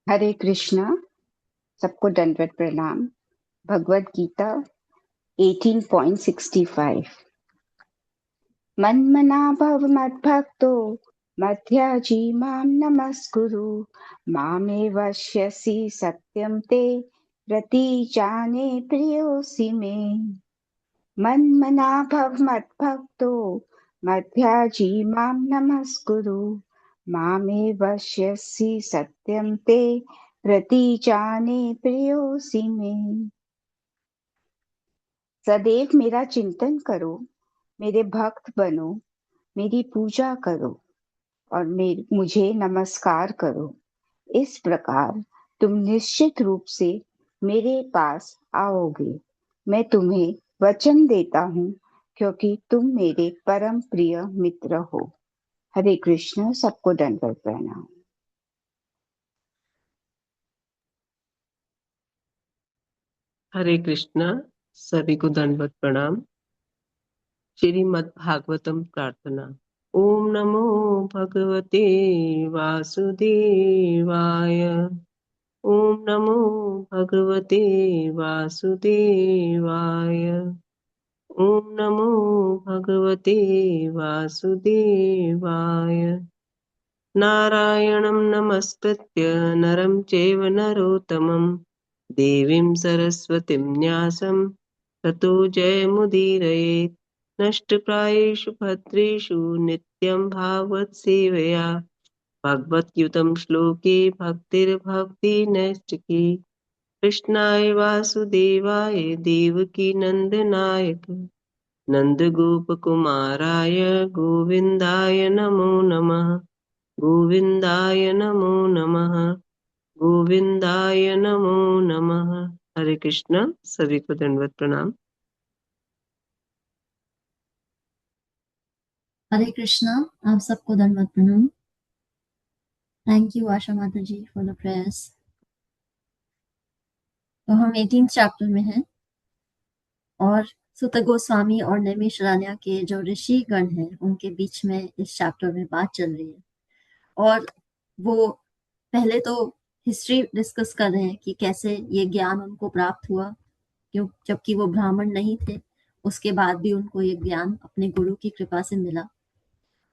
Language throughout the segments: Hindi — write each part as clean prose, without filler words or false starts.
हरे कृष्णा। सबको दंडवत प्रणाम। भगवत गीता 18.65। मन्मना भव मद्भक्तो मध्याजी मां नमस्कुरु। मामे वश्यसि सत्यं ते प्रतिजाने प्रियोऽसि मे। मन्मना भव मद्भक्तो मध्याजी मां नमस्कुरु। मामे वश्यसि सत्यं ते प्रतिजाने प्रियोऽसि मे। सदैव मेरा चिंतन करो, मेरे भक्त बनो, मेरी पूजा करो और मुझे नमस्कार करो। इस प्रकार तुम निश्चित रूप से मेरे पास आओगे। मैं तुम्हें वचन देता हूँ, क्योंकि तुम मेरे परम प्रिय मित्र हो। हरे कृष्ण। सबको दंडवत प्रणाम। हरे कृष्णा। सभी को दंडवत प्रणाम। श्रीमद् भागवतम प्रार्थना। ओम नमो भगवते वासुदेवाय। ओम नमो भगवते वासुदेवाय। ओम नमो भगवते वासुदेवाय। नारायणं नमस्कृत्य नरं चैव नरोत्तमं देवीं सरस्वतीं न्यासं ततो जयमुदीरयेत्। नष्टप्रायेषु भद्रेषु नित्यं भागवत सेवया भगवद्गीतं श्लोके भक्तिर्भवति नैष्टिकी। कृष्णाय वासुदेवाय देवकी नन्दनाय नन्दगोपकुमाराय गोविन्दाय नमो नमः। गोविन्दाय नमो नमः। गोविन्दाय नमो नमः। हरे कृष्णा। सभी को दंडवत प्रणाम। हरे कृष्णा। आप सबको दंडवत प्रणाम। थैंक यू आशा माता जी फॉर द प्रेयर्स। तो हम 18th चैप्टर में हैं और सुत गोस्वामी और नैमिषारण्य के जो ऋषि गण हैं उनके बीच में इस चैप्टर में बात चल रही है। और वो पहले तो हिस्ट्री डिस्कस कर रहे हैं कि कैसे ये ज्ञान उनको प्राप्त हुआ, क्यों जबकि वो ब्राह्मण नहीं थे उसके बाद भी उनको ये ज्ञान अपने गुरु की कृपा से मिला।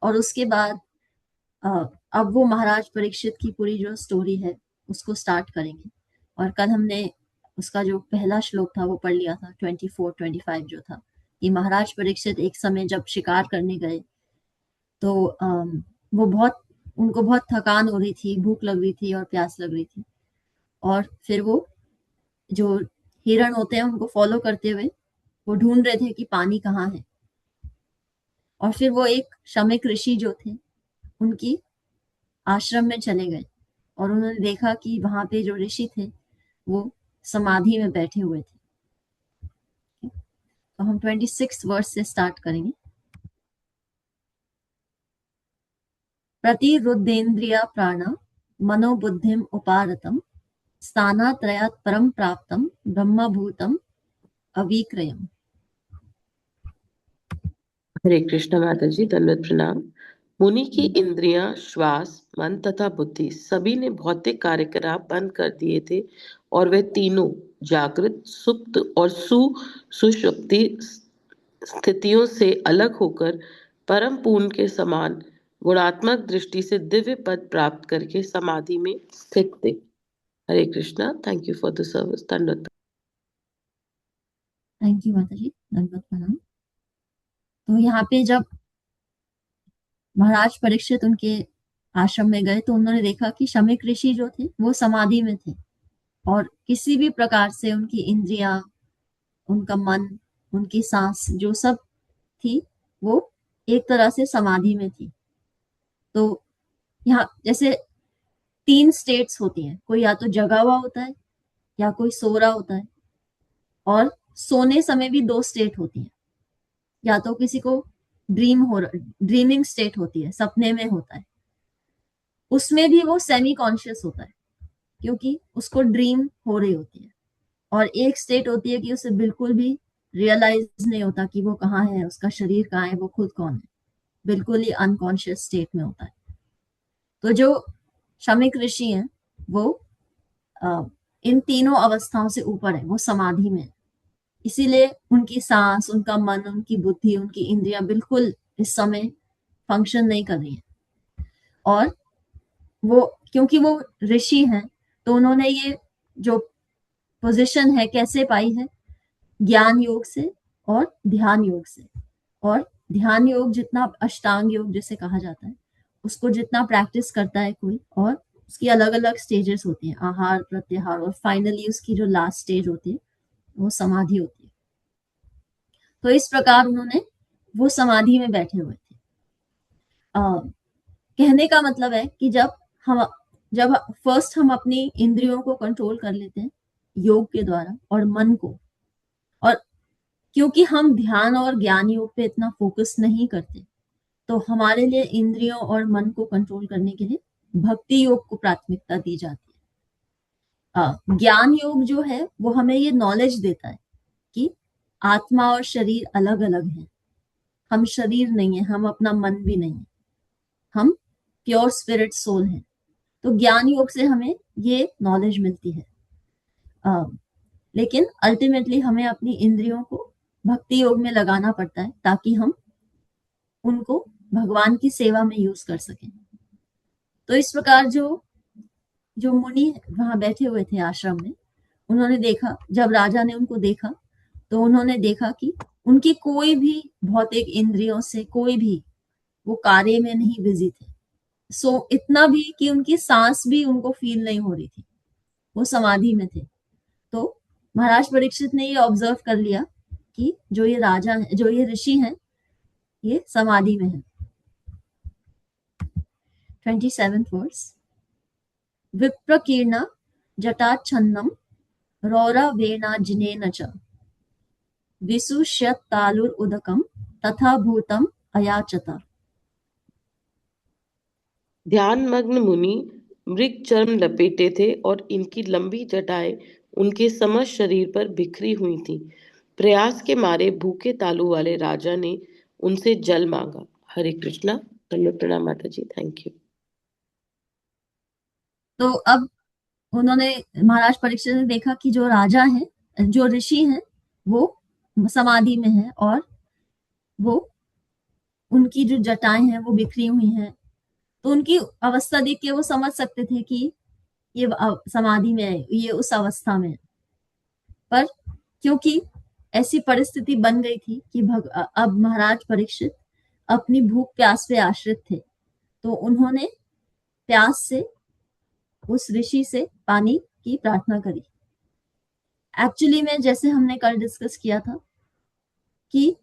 और उसके बाद अब वो महाराज परीक्षित की पूरी जो स्टोरी है उसको स्टार्ट करेंगे। और कल हमने उसका जो पहला श्लोक था वो पढ़ लिया था, 24-25 जो था कि महाराज परीक्षित एक समय जब शिकार करने गए तो वो उनको बहुत थकान हो रही थी, भूख लग रही थी और प्यास लग रही थी। और फिर वो जो हिरण होते हैं उनको फॉलो करते हुए वो ढूंढ रहे थे कि पानी कहाँ है। और फिर वो एक शमिक ऋषि जो थे उनकी आश्रम में चले गए और उन्होंने देखा कि वहां पे जो ऋषि थे वो समाधि में बैठे हुए थे। तो हम 26 वर्ष से स्टार्ट करेंगे। प्रतिरुद्धेन्द्रिया प्राण मनोबुद्धिम उपारतम स्थानात्रयात् परम प्राप्तम ब्रह्मभूतम अविक्रयम। हरे कृष्ण माता जी। दंडवत प्रणाम। मुनि की इंद्रियां, श्वास, मन तथा बुद्धि सभी ने भौतिक कार्यकलाप बंद कर दिए थे और वे तीनों जागृत, सुप्त और सुषुप्ति स्थितियों से अलग होकर परम पूर्ण के समान गुणात्मक दृष्टि से दिव्य पद प्राप्त करके समाधि में स्थित थे। Hare Krishna. Thank you for the service. दंडवत। थैंक यू माता जी, दंडवत प्रणाम। तो यहाँ पे जब महाराज परीक्षित उनके आश्रम में गए तो उन्होंने देखा कि शमिक ऋषि जो थे वो समाधि में थे और किसी भी प्रकार से उनकी इंद्रियां, उनका मन, उनकी सांस जो सब थी वो एक तरह से समाधि में थी। तो यहाँ जैसे 3 स्टेट्स होती हैं, कोई या तो जगा हुआ होता है या कोई सो रहा होता है। और सोने समय भी 2 स्टेट होती हैं, या तो किसी को ड्रीमिंग स्टेट होती है, सपने में होता है, उसमें भी वो सेमी कॉन्शियस होता है क्योंकि उसको ड्रीम हो रही होती है। और एक स्टेट होती है कि उसे बिल्कुल भी रियलाइज नहीं होता कि वो कहाँ है, उसका शरीर कहाँ है, वो खुद कौन है, बिल्कुल ही अनकॉन्शियस स्टेट में होता है। तो जो शमिक ऋषि हैं वो इन तीनों अवस्थाओं से ऊपर है, वो समाधि में है। इसीलिए उनकी सांस, उनका मन, उनकी बुद्धि, उनकी इंद्रियां बिल्कुल इस समय फंक्शन नहीं कर रही हैं। और वो क्योंकि वो ऋषि हैं, तो उन्होंने ये जो पोजीशन है कैसे पाई है? ज्ञान योग से और ध्यान योग से। और ध्यान योग जितना, अष्टांग योग जिसे कहा जाता है, उसको जितना प्रैक्टिस करता है कोई, और उसकी अलग अलग स्टेजेस होती हैं, आहार, प्रत्याहार, और फाइनली उसकी जो लास्ट स्टेज होती है वो समाधि होती है। तो इस प्रकार उन्होंने वो समाधि में बैठे हुए थे। कहने का मतलब है कि जब फर्स्ट हम अपनी इंद्रियों को कंट्रोल कर लेते हैं योग के द्वारा और मन को, और क्योंकि हम ध्यान और ज्ञान योग पे इतना फोकस नहीं करते, तो हमारे लिए इंद्रियों और मन को कंट्रोल करने के लिए भक्ति योग को प्राथमिकता दी जाती है। ज्ञान योग जो है वो हमें ये नॉलेज देता है कि आत्मा और शरीर अलग अलग है। हम शरीर नहीं है, हम अपना मन भी नहीं है, हम प्योर स्पिरिट सोल है। तो ज्ञान योग से हमें ये नॉलेज मिलती है। लेकिन अल्टीमेटली हमें अपनी इंद्रियों को भक्ति योग में लगाना पड़ता है ताकि हम उनको भगवान की सेवा में यूज कर सकें। तो इस प्रकार जो जो मुनि वहां बैठे हुए थे आश्रम में, उन्होंने देखा, जब राजा ने उनको देखा तो उन्होंने देखा कि उनकी कोई भी भौतिक इंद्रियों से कोई भी वो कार्य में नहीं बिजी थे। सो इतना भी कि उनकी सांस भी उनको फील नहीं हो रही थी, वो समाधि में थे। तो महाराज परीक्षित ने ये ऑब्जर्व कर लिया कि जो ये राजा है, जो ये ऋषि हैं, ये समाधि में है। 27th verse. विप्रकीर्णा जटाच्छन्नम रौरवेणाजिनेन च विसुष्यत्तालुरुदकम तथा भूतम अयाचत। ध्यानमग्न मुनि मृग चर्म लपेटे थे और इनकी लंबी जटाएं उनके समस्त शरीर पर बिखरी हुई थीं। प्रयास के मारे भूखे तालू वाले राजा ने उनसे जल मांगा। हरे कृष्णा। दंडवत प्रणाम माता जी। Thank you. तो अब उन्होंने, महाराज परीक्षित ने देखा कि जो राजा हैं, जो ऋषि हैं, वो समाधि में है और वो उनकी जो जटाएं हैं वो बिखरी हुई हैं। तो उनकी अवस्था देख के वो समझ सकते थे कि ये समाधि में है, ये उस अवस्था में है। पर क्योंकि ऐसी परिस्थिति बन गई थी कि अब महाराज परीक्षित अपनी भूख प्यास पे आश्रित थे, तो उन्होंने प्यास से उस ऋषि से पानी की प्रार्थना करी। एक्चुअली में जैसे हमने कल डिस्कस किया था कि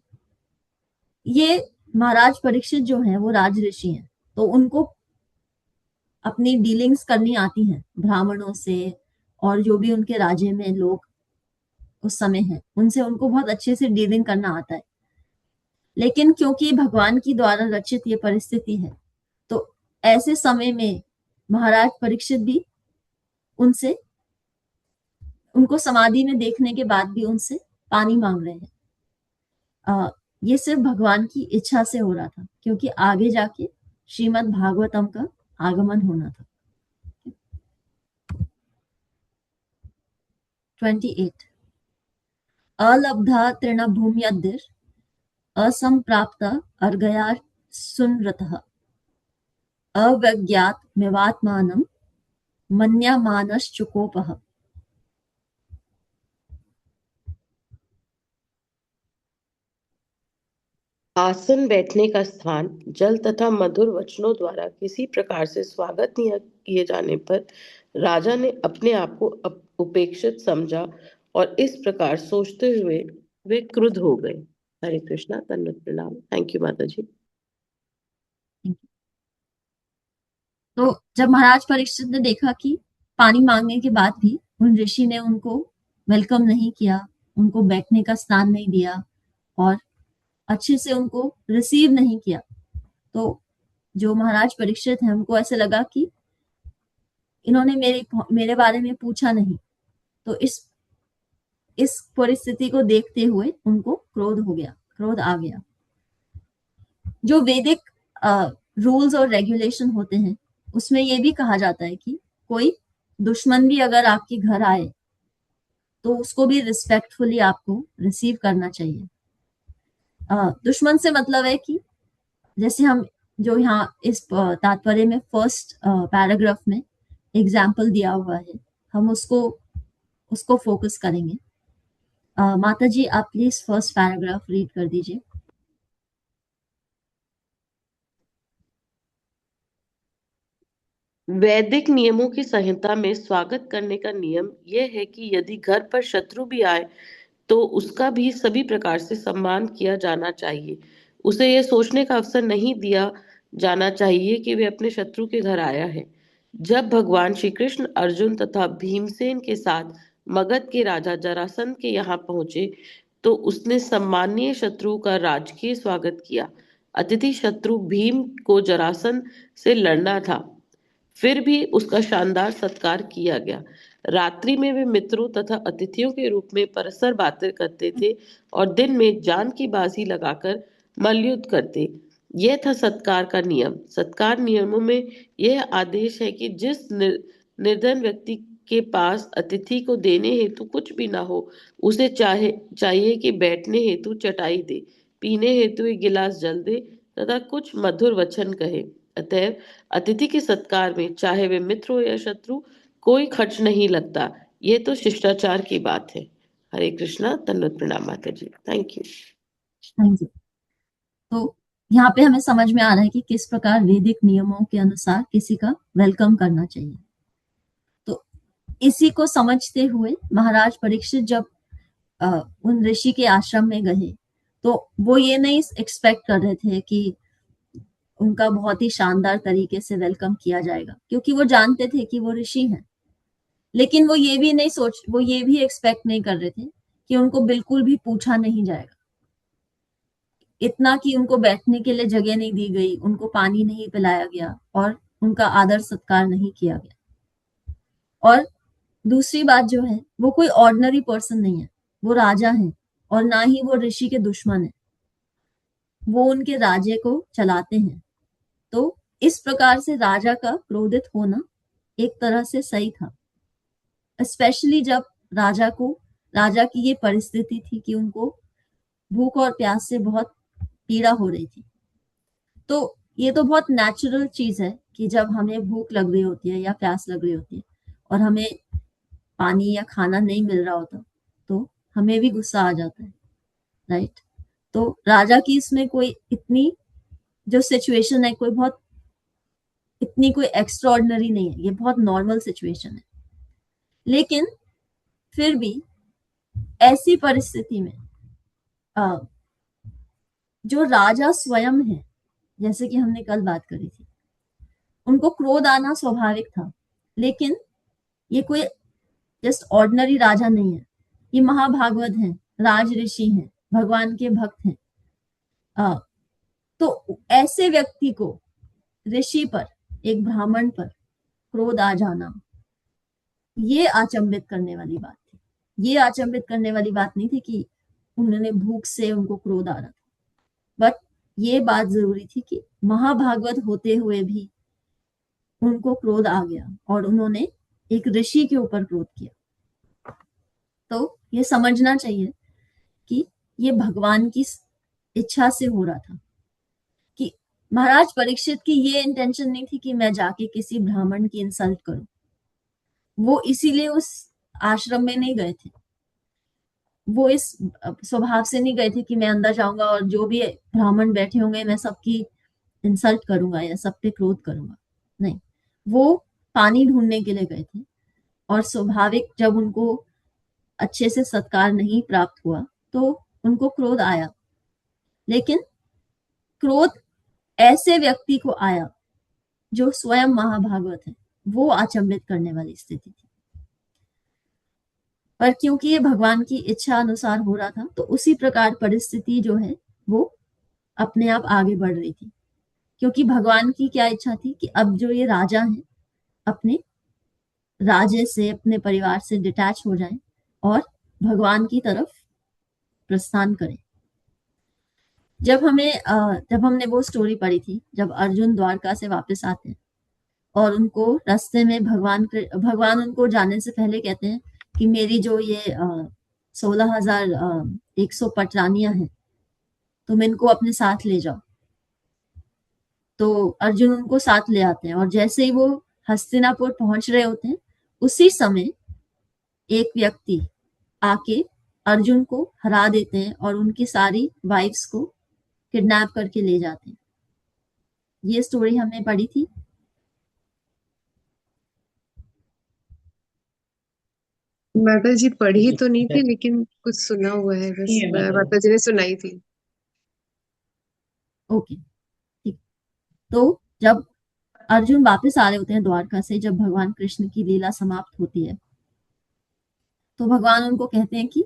ये महाराज परीक्षित जो है वो राज ऋषि हैं, तो उनको अपनी डीलिंग्स करनी आती हैं ब्राह्मणों से, और जो भी उनके राज्य में लोग उस समय हैं उनसे उनको बहुत अच्छे से डीलिंग करना आता है। लेकिन क्योंकि भगवान की द्वारा रचित ये परिस्थिति है, तो ऐसे समय में महाराज परीक्षित भी उनसे, उनको समाधि में देखने के बाद भी उनसे पानी मांग रहे हैं। ये सिर्फ भगवान की इच्छा से हो रहा था, क्योंकि आगे जाके श्रीमद् भागवतम का आगमन होना था। 28। अलब्धा तृणभूम्यद्धिर असंप्राप्त अर्घयार सुनृतः अव्यज्ञात मेवात्मानं मन्यमानश्चुकोपः। आसन बैठने का स्थान जल तथा मधुर वचनों द्वारा किसी प्रकार से स्वागत नहीं किए जाने पर राजा ने अपने आप को उपेक्षित समझा और इस प्रकार सोचते हुए वे क्रुद्ध हो गए। हरे कृष्णा। दंडवत प्रणाम। थैंक यू माता जी। तो जब महाराज परीक्षित ने देखा कि पानी मांगने के बाद भी उन ऋषि ने उनको वेलकम नहीं किया, उनको बैठने का स्थान नहीं दिया और अच्छे से उनको रिसीव नहीं किया, तो जो महाराज परीक्षित हैं उनको ऐसे लगा कि इन्होंने मेरे बारे में पूछा नहीं। तो इस परिस्थिति को देखते हुए उनको क्रोध आ गया। जो वैदिक रूल्स और रेगुलेशन होते हैं उसमें ये भी कहा जाता है कि कोई दुश्मन भी अगर आपके घर आए तो उसको भी रिस्पेक्टफुली आपको रिसीव करना चाहिए। दुश्मन से मतलब है कि जैसे हम जो यहाँ इस तात्पर्य में फर्स्ट पैराग्राफ में एग्जाम्पल दिया हुआ है, हम उसको उसको फोकस करेंगे। माता जी आप प्लीज फर्स्ट पैराग्राफ रीड कर दीजिए। वैदिक नियमों की संहिता में स्वागत करने का नियम यह है कि यदि घर पर शत्रु भी आए तो उसका भी सभी प्रकार से सम्मान किया जाना चाहिए। उसे यह सोचने का अवसर नहीं दिया जाना चाहिए कि वे अपने शत्रु के घर आया है। जब भगवान श्री कृष्ण अर्जुन तथा भीमसेन के साथ मगध के राजा जरासंध के यहाँ पहुंचे तो उसने सम्मानीय शत्रु का राजकीय स्वागत किया। अतिथि शत्रु भीम को जरासंध से लड़ना था, फिर भी उसका शानदार सत्कार किया गया। रात्रि में वे मित्रों तथा अतिथियों के रूप में परस्पर बातें करते थे और दिन में जान की बाजी लगाकर मल्लयुद्ध करते। यह था सत्कार का नियम। सत्कार नियमों में यह आदेश है कि जिस निर्धन व्यक्ति के पास अतिथि को देने हेतु कुछ भी ना हो, उसे चाहिए कि बैठने हेतु चटाई दे, पीने हेतु एक गिलास जल दे तथा कुछ मधुर वचन कहे। अतएव अतिथि के सत्कार में चाहे वे मित्र हो या शत्रु कोई खर्च नहीं लगता। ये तो शिष्टाचार की बात है। हरे कृष्णा। तन्नत प्रणाम माता जी। Thank you. Thank you. तो यहाँ पे हमें समझ में आ रहा है कि किस प्रकार वैदिक नियमों के अनुसार किसी का वेलकम करना चाहिए। तो इसी को समझते हुए महाराज परीक्षित जब उन ऋषि के आश्रम में गए तो वो ये नहीं एक्सपेक्ट कर रहे थे कि उनका बहुत ही शानदार तरीके से वेलकम किया जाएगा, क्योंकि वो जानते थे कि वो ऋषि हैं। लेकिन वो ये भी एक्सपेक्ट नहीं कर रहे थे कि उनको बिल्कुल भी पूछा नहीं जाएगा। इतना कि उनको बैठने के लिए जगह नहीं दी गई, उनको पानी नहीं पिलाया गया और उनका आदर सत्कार नहीं किया गया। और दूसरी बात जो है, वो कोई ऑर्डिनरी पर्सन नहीं है, वो राजा है और ना ही वो ऋषि के दुश्मन है, वो उनके राज्य को चलाते हैं। तो इस प्रकार से राजा का क्रोधित होना एक तरह से सही था, स्पेशली जब राजा की ये परिस्थिति थी कि उनको भूख और प्यास से बहुत पीड़ा हो रही थी। तो ये तो बहुत नेचुरल चीज है कि जब हमें भूख लग रही होती है या प्यास लग रही होती है और हमें पानी या खाना नहीं मिल रहा होता तो हमें भी गुस्सा आ जाता है, राइट। तो राजा की इसमें कोई इतनी जो सिचुएशन है कोई एक्स्ट्रा ऑर्डिनरी नहीं है, ये बहुत नॉर्मल सिचुएशन है। लेकिन फिर भी ऐसी परिस्थिति में जो राजा स्वयं है, जैसे कि हमने कल बात करी थी, उनको क्रोध आना स्वाभाविक था। लेकिन ये कोई जस्ट ऑर्डिनरी राजा नहीं है, ये महाभागवत हैं, राज ऋषि हैं, भगवान के भक्त हैं। तो ऐसे व्यक्ति को, ऋषि पर, एक ब्राह्मण पर क्रोध आ जाना, ये अचंभित करने वाली बात थी। ये अचंभित करने वाली बात नहीं थी कि उन्होंने भूख से उनको क्रोध आ रहा था, बट ये बात जरूरी थी कि महाभागवत होते हुए भी उनको क्रोध आ गया और उन्होंने एक ऋषि के ऊपर क्रोध किया। तो ये समझना चाहिए कि ये भगवान की इच्छा से हो रहा था, कि महाराज परीक्षित की ये इंटेंशन नहीं थी कि मैं जाके किसी ब्राह्मण की इंसल्ट करूं। वो इसीलिए उस आश्रम में नहीं गए थे, वो इस स्वभाव से नहीं गए थे कि मैं अंदर जाऊंगा और जो भी ब्राह्मण बैठे होंगे मैं सबकी इंसल्ट करूंगा या सब पे क्रोध करूंगा। नहीं, वो पानी ढूंढने के लिए गए थे और स्वाभाविक जब उनको अच्छे से सत्कार नहीं प्राप्त हुआ तो उनको क्रोध आया। लेकिन क्रोध ऐसे व्यक्ति को आया जो स्वयं महाभागवत है, वो अचंभित करने वाली स्थिति थी। पर क्योंकि ये भगवान की इच्छा अनुसार हो रहा था तो उसी प्रकार परिस्थिति जो है वो अपने आप आगे बढ़ रही थी, क्योंकि भगवान की क्या इच्छा थी कि अब जो ये राजा हैं अपने राज्य से, अपने परिवार से डिटैच हो जाएं और भगवान की तरफ प्रस्थान करें। जब हमने वो स्टोरी पढ़ी थी, जब अर्जुन द्वारका से वापस आते हैं और उनको रास्ते में भगवान उनको जाने से पहले कहते हैं कि मेरी जो ये 16,100 पटरानियां हैं, तुम इनको अपने साथ ले जाओ। तो अर्जुन उनको साथ ले आते हैं, और जैसे ही वो हस्तिनापुर पहुंच रहे होते हैं, उसी समय एक व्यक्ति आके अर्जुन को हरा देते हैं और उनकी सारी वाइफ्स को किडनैप करके ले जाते हैं। ये स्टोरी हमने पढ़ी थी। माता जी पढ़ी तो नहीं थी, लेकिन कुछ सुना हुआ है बस। माता जी ने सुनाई थी। ओके, ठीक। तो जब अर्जुन वापस आ रहे होते हैं द्वारका से, जब भगवान कृष्ण की लीला समाप्त होती है, तो भगवान उनको कहते हैं कि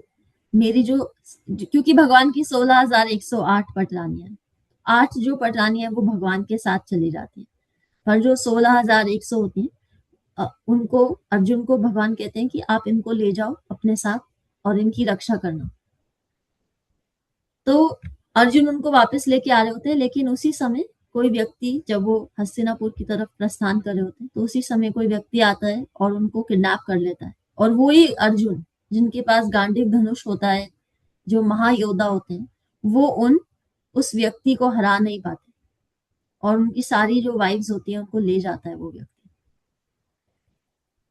मेरी क्योंकि भगवान की 16,108 पटरानियां हैं, 8 जो पटरानियां वो भगवान के साथ चली जाती हैं, पर जो 16,100 होती हैं, उनको अर्जुन को भगवान कहते हैं कि आप इनको ले जाओ अपने साथ और इनकी रक्षा करना। तो अर्जुन उनको वापस लेके आ रहे होते हैं, लेकिन उसी समय कोई व्यक्ति, जब वो हस्तिनापुर की तरफ प्रस्थान कर रहे होते हैं, तो उसी समय कोई व्यक्ति आता है और उनको किडनैप कर लेता है। और वही अर्जुन जिनके पास गांडीव धनुष होता है, जो महायोद्धा होते हैं, वो उस व्यक्ति को हरा नहीं पाते, और उनकी सारी जो वाइफ्स होती हैं उनको ले जाता है वो व्यक्ति।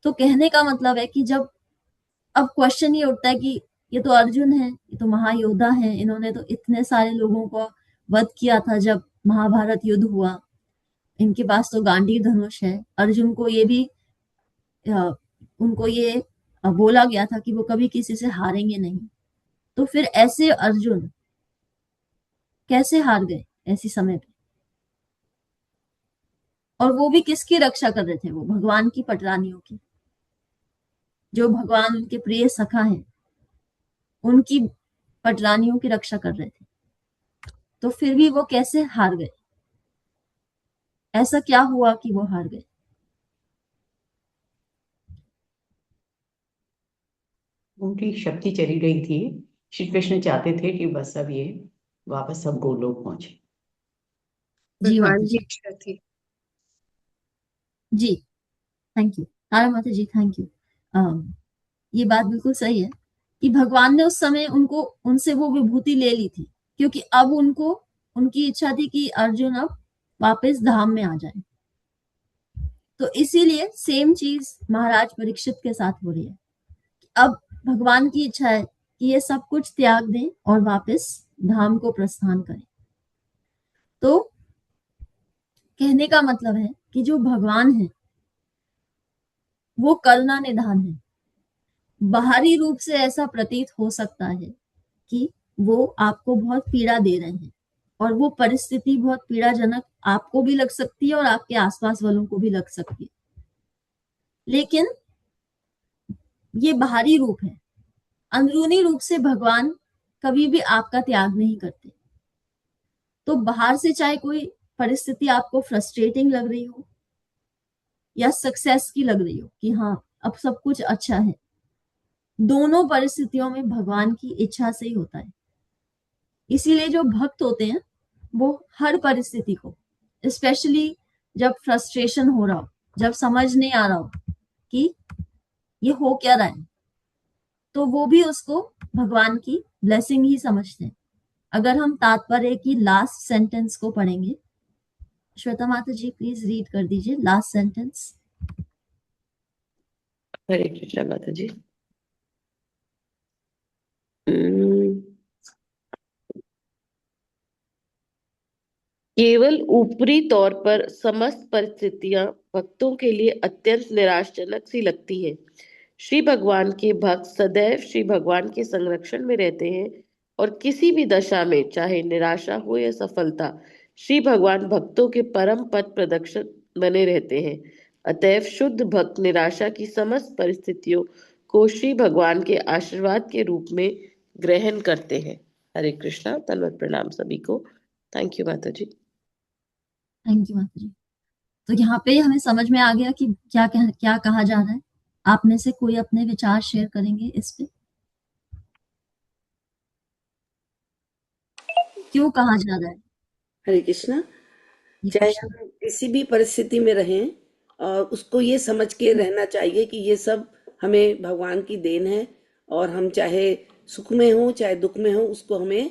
तो कहने का मतलब है कि जब अब क्वेश्चन ये उठता है कि ये तो अर्जुन है, ये तो महायोद्धा है, इन्होंने तो इतने सारे लोगों को वध किया था जब महाभारत युद्ध हुआ, इनके पास तो गांडीव धनुष है। अर्जुन को ये भी उनको ये बोला गया था कि वो कभी किसी से हारेंगे नहीं। तो फिर ऐसे अर्जुन कैसे हार गए ऐसी समय पे? और वो भी किसकी रक्षा कर रहे थे? वो भगवान की पटरानियों की, जो भगवान उनके प्रिय सखा हैं, उनकी पटरानियों की रक्षा कर रहे थे। तो फिर भी वो कैसे हार गए? ऐसा क्या हुआ कि वो हार गए? उनकी शक्ति चली गई थी। श्री कृष्ण चाहते थे कि बस अब ये वापस सब गोलोक पहुंचे। जी माता भगवान की जी, इच्छा थी। जी, थैंक यू तारा माता जी, थैंक यू। ये बात बिल्कुल सही है कि भगवान ने उस समय उनसे वो विभूति ले ली थी, क्योंकि अब उनकी इच्छा थी कि अर्जुन अब वापस धाम में आ जाए। तो इसीलिए सेम चीज महाराज परीक्षित के साथ हो रही है। अब भगवान की इच्छा है कि ये सब कुछ त्याग दें और वापस धाम को प्रस्थान करें। तो कहने का मतलब है कि जो भगवान है वो करुणा निधान है। बाहरी रूप से ऐसा प्रतीत हो सकता है कि वो आपको बहुत पीड़ा दे रहे हैं, और वो परिस्थिति बहुत पीड़ाजनक आपको भी लग सकती है और आपके आसपास वालों को भी लग सकती है, लेकिन ये बाहरी रूप है। अंदरूनी रूप से भगवान कभी भी आपका त्याग नहीं करते। तो बाहर से चाहे कोई परिस्थिति आपको फ्रस्ट्रेटिंग लग रही हो या सक्सेस की लग रही हो कि हाँ अब सब कुछ अच्छा है, दोनों परिस्थितियों में भगवान की इच्छा से ही होता है। इसीलिए जो भक्त होते हैं वो हर परिस्थिति को, स्पेशली जब फ्रस्ट्रेशन हो रहा हो, जब समझ नहीं आ रहा हो कि ये हो क्या रहा है, तो वो भी उसको भगवान की ब्लेसिंग ही समझते हैं। अगर हम तात्पर्य की लास्ट सेंटेंस को पढ़ेंगे, श्वेता माता जी प्लीज रीड कर दीजिए लास्ट सेंटेंस। हरे कृष्णा माता जी। केवल ऊपरी तौर पर समस्त परिस्थितियां भक्तों के लिए अत्यंत निराशाजनक सी लगती हैं। श्री भगवान के भक्त सदैव श्री भगवान के संरक्षण में रहते हैं और किसी भी दशा में, चाहे निराशा हो या सफलता, श्री भगवान भक्तों के परम पथ प्रदर्शक बने रहते हैं। अतएव शुद्ध भक्त निराशा की समस्त परिस्थितियों को श्री भगवान के आशीर्वाद के रूप में ग्रहण करते हैं। हरे कृष्णा, तन्वत प्रणाम सभी को। थैंक यू माता जी। थैंक यू माता जी। तो यहाँ पे हमें समझ में आ गया कि क्या कहा जा रहा है। आप में से कोई अपने विचार शेयर करेंगे इस पे? क्यों कहा जा रहा है? हरे कृष्णा। ये चाहे कृष्ण। हम किसी भी परिस्थिति में रहें, और उसको ये समझ के रहना चाहिए कि ये सब हमें भगवान की देन है, और हम चाहे सुख में हो चाहे दुख में हो, उसको हमें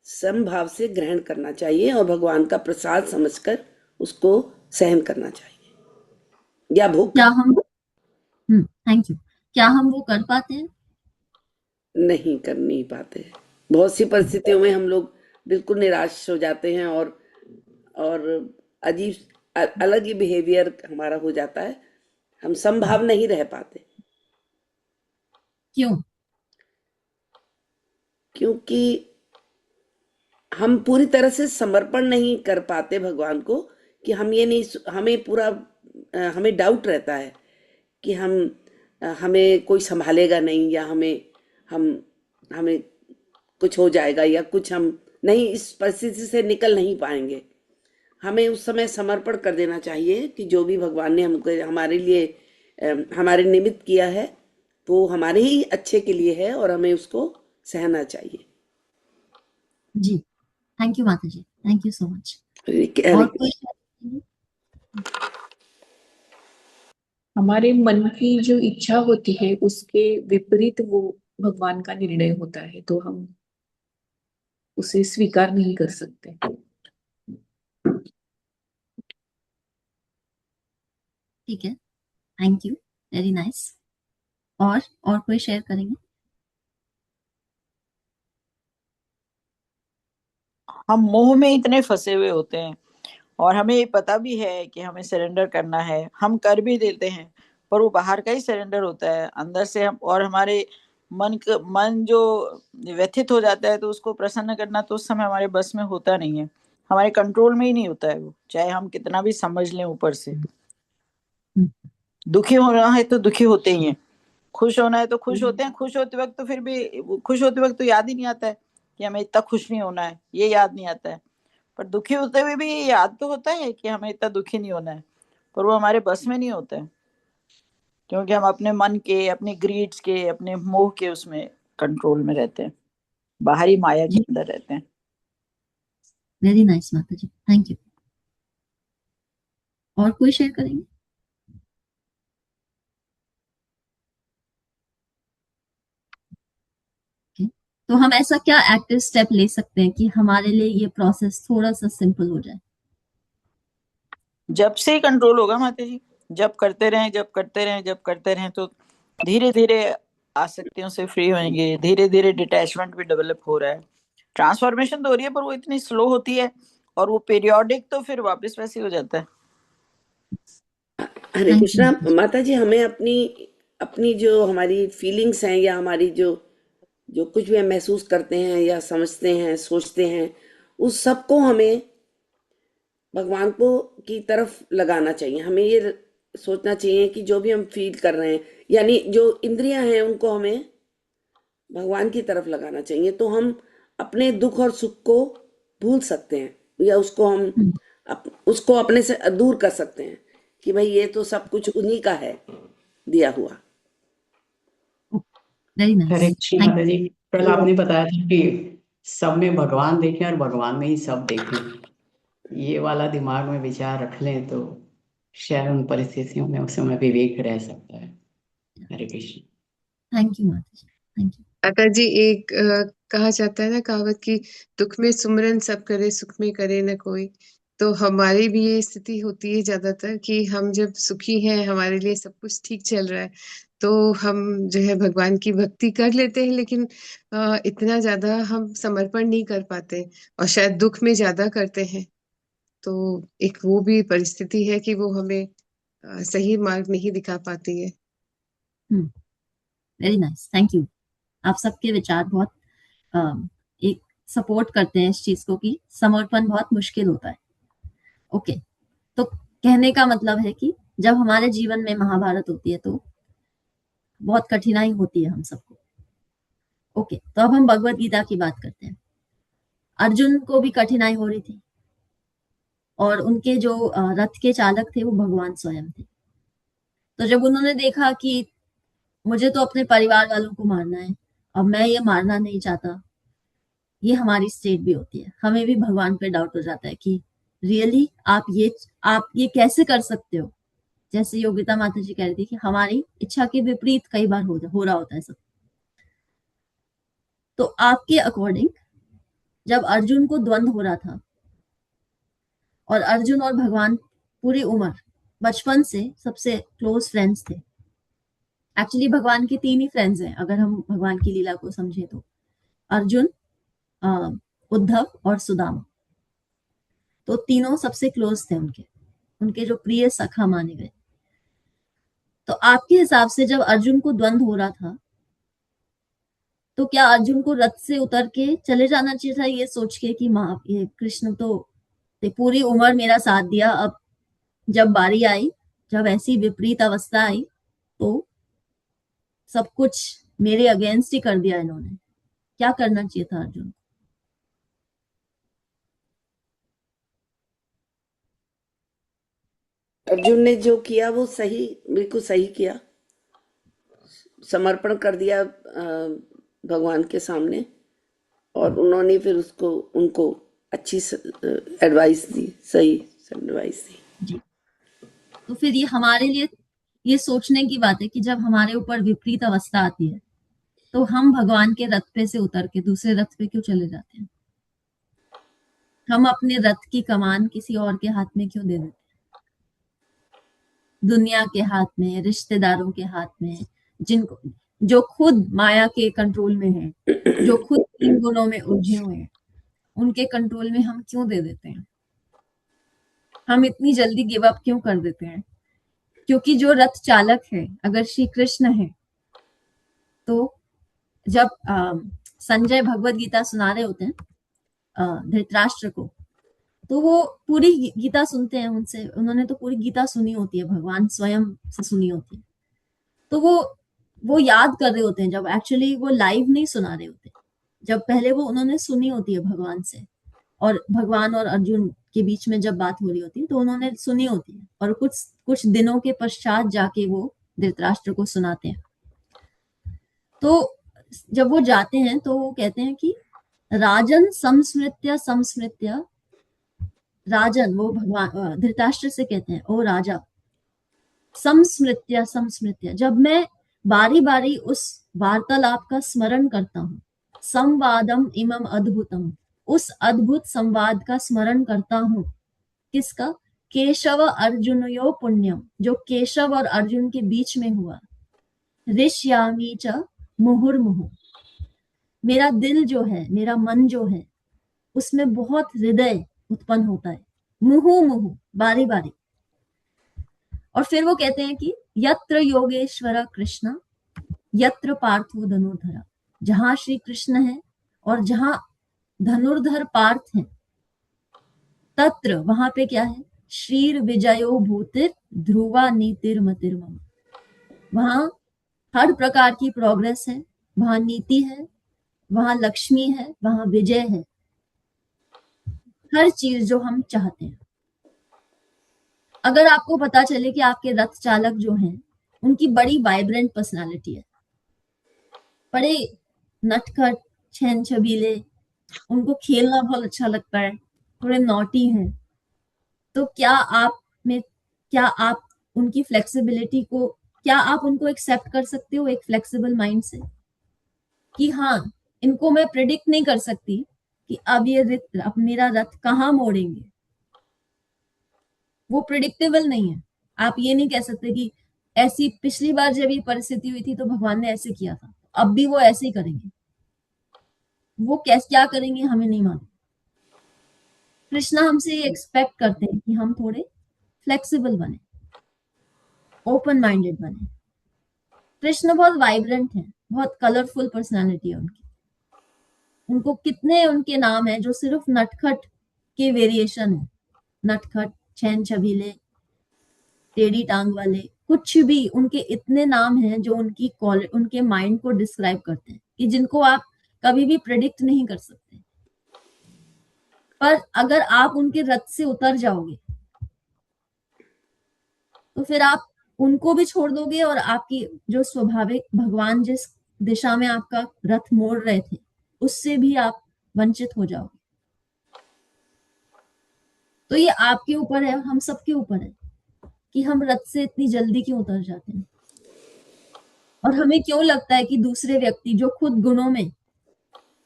समभाव से ग्रहण करना चाहिए और भगवान का प्रसाद समझकर उसको सहन करना चाहिए या भोग क्या हम थैंक यू, क्या हम वो कर पाते हैं? नहीं कर नहीं पाते। बहुत सी परिस्थितियों में हम लोग बिल्कुल निराश हो जाते हैं और अलग ही बिहेवियर हमारा हो जाता है, हम समभाव नहीं रह पाते। क्यों? क्योंकि हम पूरी तरह से समर्पण नहीं कर पाते भगवान को, कि हम ये नहीं, हमें पूरा हमें डाउट रहता है कि हमें कोई संभालेगा नहीं, या हम हमें कुछ हो जाएगा, या कुछ हम नहीं, इस परिस्थिति से निकल नहीं पाएंगे। हमें उस समय समर्पण कर देना चाहिए कि जो भी भगवान ने हमको हमारे लिए हमारे निमित्त किया है वो हमारे ही अच्छे के लिए है, और हमें उसको सहना चाहिए। जी, थैंक यू माता जी, थैंक यू सो मच। हरे और कृष्ण। कोई हमारे मन की जो इच्छा होती है उसके विपरीत वो भगवान का निर्णय होता है, तो हम उसे स्वीकार नहीं कर सकते। ठीक है, थैंक यू, वेरी नाइस। और कोई शेयर करेंगे? हम मोह में इतने फंसे हुए होते हैं और हमें ये पता भी है कि हमें सरेंडर करना है, हम कर भी देते हैं, पर वो बाहर का ही सरेंडर होता है, अंदर से हम और हमारे मन जो व्यथित हो जाता है, तो उसको प्रसन्न करना तो उस समय हमारे बस में होता नहीं है, हमारे कंट्रोल में ही नहीं होता है वो, चाहे हम कितना भी समझ लें ऊपर से। दुखी होना है तो दुखी होते ही हैं, खुश होना है तो खुश होते हैं, खुश होते वक्त तो फिर भी खुश होते वक्त तो याद ही नहीं आता है कि हमें इतना खुश नहीं होना है, ये याद नहीं आता है। पर दुखी होते हुए भी ये याद तो होता है कि हमें इतना दुखी नहीं होना है, पर वो हमारे बस में नहीं होता है, क्योंकि हम अपने मन के, अपने ग्रीड्स के, अपने मोह के उसमें कंट्रोल में रहते हैं, बाहरी माया के अंदर रहते हैं। वेरी नाइस माता जी, थैंक यू। और कोई शेयर करेंगे? Okay. तो हम ऐसा क्या एक्टिव स्टेप ले सकते हैं कि हमारे लिए ये प्रोसेस थोड़ा सा सिंपल हो जाए? जब से ही कंट्रोल होगा माता जी, जब करते रहें, जब करते रहें, जब करते रहें, तो धीरे धीरे आसक्तियों से फ्री होंगे, धीरे धीरे डिटैचमेंट भी डेवलप हो रहा है, ट्रांसफॉर्मेशन तो हो रही है, पर वो इतनी स्लो होती है और वो पीरियोडिक, तो फिर वापस वैसे ही हो जाता है। हरे थैंक यू कृष्णा। माता जी, हमें अपनी अपनी जो हमारी फीलिंग्स हैं, या हमारी जो जो कुछ भी हम महसूस करते हैं या समझते हैं सोचते हैं, उस सब को हमें भगवान को की तरफ लगाना चाहिए। हमें ये सोचना चाहिए कि जो भी हम फील कर रहे हैं, यानी जो इंद्रियां हैं, उनको हमें भगवान की तरफ लगाना चाहिए, तो हम अपने दुख और सुख को भूल सकते हैं, या उसको हम उसको अपने से दूर कर सकते हैं कि भाई ये तो सब कुछ उन्हीं का है दिया हुआ। वेरी हरे नाइस, कृष्ण थैंक माता जी, कल आपने बताया था कि सब में भगवान देखें और भगवान में ही सब देखें। ये वाला दिमाग में विचार रख लें तो शायद उन परिस्थितियों में उस समय विवेक रह सकता है। हरे कृष्ण। थैंक यू माता जी, थैंक यू। माता जी, एक कहा जाता है ना कहावत की, दुख में सुमरन सब करे, सुख में करे न कोई। तो हमारी भी ये स्थिति होती है ज्यादातर कि हम जब सुखी हैं, हमारे लिए सब कुछ ठीक चल रहा है, तो हम जो है भगवान की भक्ति कर लेते हैं, लेकिन इतना ज्यादा हम समर्पण नहीं कर पाते और शायद दुख में ज्यादा करते हैं। तो एक वो भी परिस्थिति है कि वो हमें सही मार्ग नहीं दिखा पाती है। Very nice, thank you. आप सबके विचार बहुत एक सपोर्ट करते हैं इस चीज को कि समर्पण बहुत मुश्किल होता है। ओके, तो कहने का मतलब है कि जब हमारे जीवन में महाभारत होती है तो बहुत कठिनाई होती है हम सबको। ओके, तो अब हम भगवत गीता की बात करते हैं। अर्जुन को भी कठिनाई हो रही थी और उनके जो रथ के चालक थे वो भगवान स्वयं थे। तो जब उन्होंने देखा कि मुझे तो अपने परिवार वालों को मारना है, अब मैं ये मारना नहीं चाहता, ये हमारी स्टेट भी होती है, हमें भी भगवान पे डाउट हो जाता है कि रियली आप ये कैसे कर सकते हो। जैसे योगिता माता जी कह रही थी कि हमारी इच्छा के विपरीत कई बार हो रहा होता है सब। तो आपके अकॉर्डिंग जब अर्जुन को द्वंद्व हो रहा था और अर्जुन और भगवान पूरी उम्र बचपन से सबसे क्लोज फ्रेंड्स थे। एक्चुअली भगवान के 3 ही फ्रेंड्स हैं अगर हम भगवान की लीला को समझे तो, अर्जुन, उद्धव और सुदामा। तो तीनों सबसे क्लोज थे उनके जो प्रिय सखा माने गए। तो आपके हिसाब से जब अर्जुन को द्वंद्व हो रहा था तो क्या अर्जुन को रथ से उतर के चले जाना चाहिए था, ये सोच के कि ये कृष्ण तो पूरी उम्र मेरा साथ दिया, अब जब बारी आई, जब ऐसी विपरीत अवस्था आई तो सब कुछ मेरे अगेंस्ट ही कर दिया इन्होंने, क्या करना चाहिए था अर्जुन को? अर्जुन ने जो किया वो सही, बिल्कुल सही किया, समर्पण कर दिया भगवान के सामने, और उन्होंने फिर उनको अच्छी एडवाइस दी, सही एडवाइस दी जी। तो फिर ये हमारे लिए ये सोचने की बात है कि जब हमारे ऊपर विपरीत अवस्था आती है तो हम भगवान के रथ पे से उतर के दूसरे रथ पे क्यों चले जाते हैं? हम अपने रथ की कमान किसी और के हाथ में क्यों दे देते हैं? दुनिया के हाथ में, रिश्तेदारों के हाथ में, जो खुद माया के कंट्रोल में है, जो खुद इन गुणों में उलझे हुए हैं, उनके कंट्रोल में हम क्यों दे देते हैं? हम इतनी जल्दी गिव अप क्यों कर देते हैं? क्योंकि जो रथ चालक है अगर श्री कृष्ण है, तो जब संजय भगवत गीता सुना रहे होते हैं धृतराष्ट्र को, तो वो पूरी गीता सुनते हैं उनसे, उन्होंने तो पूरी गीता सुनी होती है, भगवान स्वयं से सुनी होती है, तो वो याद कर रहे होते हैं, जब एक्चुअली वो लाइव नहीं सुना रहे होते, जब पहले वो उन्होंने सुनी होती है भगवान से, और भगवान और अर्जुन के बीच में जब बात हो रही होती है तो उन्होंने सुनी होती है, और कुछ दिनों के पश्चात जाके वो धृतराष्ट्र को सुनाते हैं। तो जब वो जाते हैं तो वो कहते हैं कि राजन समस्मृत्य, राजन, वो भगवान धृतराष्ट्र से कहते हैं, ओ राजा, समस्मृत्य, जब मैं बारी बारी उस वार्तालाप का स्मरण करता हूँ, संवादम इमम अद्भुतम, उस अद्भुत संवाद का स्मरण करता हूँ, किसका? केशव अर्जुनयो पुण्यम, जो केशव और अर्जुन के बीच में हुआ, ऋष्यामी च मुहुर्मुहु, मेरा दिल जो है, मेरा मन जो है, उसमें बहुत हृदय उत्पन्न होता है, मुहु मुहु, बारी बारी। और फिर वो कहते हैं कि यत्र योगेश्वर कृष्ण यत्र पार्थो धनुर्धरा, जहां श्री कृष्ण है और जहां धनुर्धर पार्थ है, तत्र, वहां पे क्या है? श्रीर विजयो भूतिर ध्रुवा नीतिर्मतिर्मम, वहां हर प्रकार की प्रोग्रेस है, वहां नीति है, वहां लक्ष्मी है, वहां विजय है, हर चीज जो हम चाहते हैं। अगर आपको पता चले कि आपके रथ चालक जो हैं उनकी बड़ी वाइब्रेंट पर्सनालिटी है, बड़े नटखट, छेन छबीले, उनको खेलना बहुत अच्छा लगता है, थोड़े नॉटी हैं, तो क्या आप उनकी फ्लेक्सिबिलिटी को, क्या आप उनको एक्सेप्ट कर सकते हो एक फ्लेक्सिबल माइंड से, कि हाँ, इनको मैं प्रिडिक्ट नहीं कर सकती कि अब मेरा रथ कहाँ मोड़ेंगे, वो प्रिडिक्टेबल नहीं है। आप ये नहीं कह सकते कि ऐसी पिछली बार जब ये परिस्थिति हुई थी तो भगवान ने ऐसे किया था, अब भी वो ऐसे ही करेंगे, वो क्या करेंगे हमें नहीं मालूम। कृष्णा हमसे ये एक्सपेक्ट करते हैं कि हम थोड़े फ्लेक्सिबल बने, ओपन माइंडेड बने। कृष्ण बहुत वाइब्रेंट है, बहुत कलरफुल पर्सनालिटी है उनकी, उनको कितने उनके नाम है जो सिर्फ नटखट के वेरिएशन है, नटखट, छेन छबीले, टेढ़ी टांग वाले, कुछ भी, उनके इतने नाम हैं जो उनके माइंड को डिस्क्राइब करते हैं, कि जिनको आप कभी भी प्रेडिक्ट नहीं कर सकते। पर अगर आप उनके रथ से उतर जाओगे तो फिर आप उनको भी छोड़ दोगे, और आपकी जो स्वाभाविक, भगवान जिस दिशा में आपका रथ मोड़ रहे थे उससे भी आप वंचित हो जाओगे। तो ये आपके ऊपर है, हम सबके ऊपर है कि हम रथ से इतनी जल्दी क्यों उतर जाते हैं, और हमें क्यों लगता है कि दूसरे व्यक्ति जो खुद गुणों में,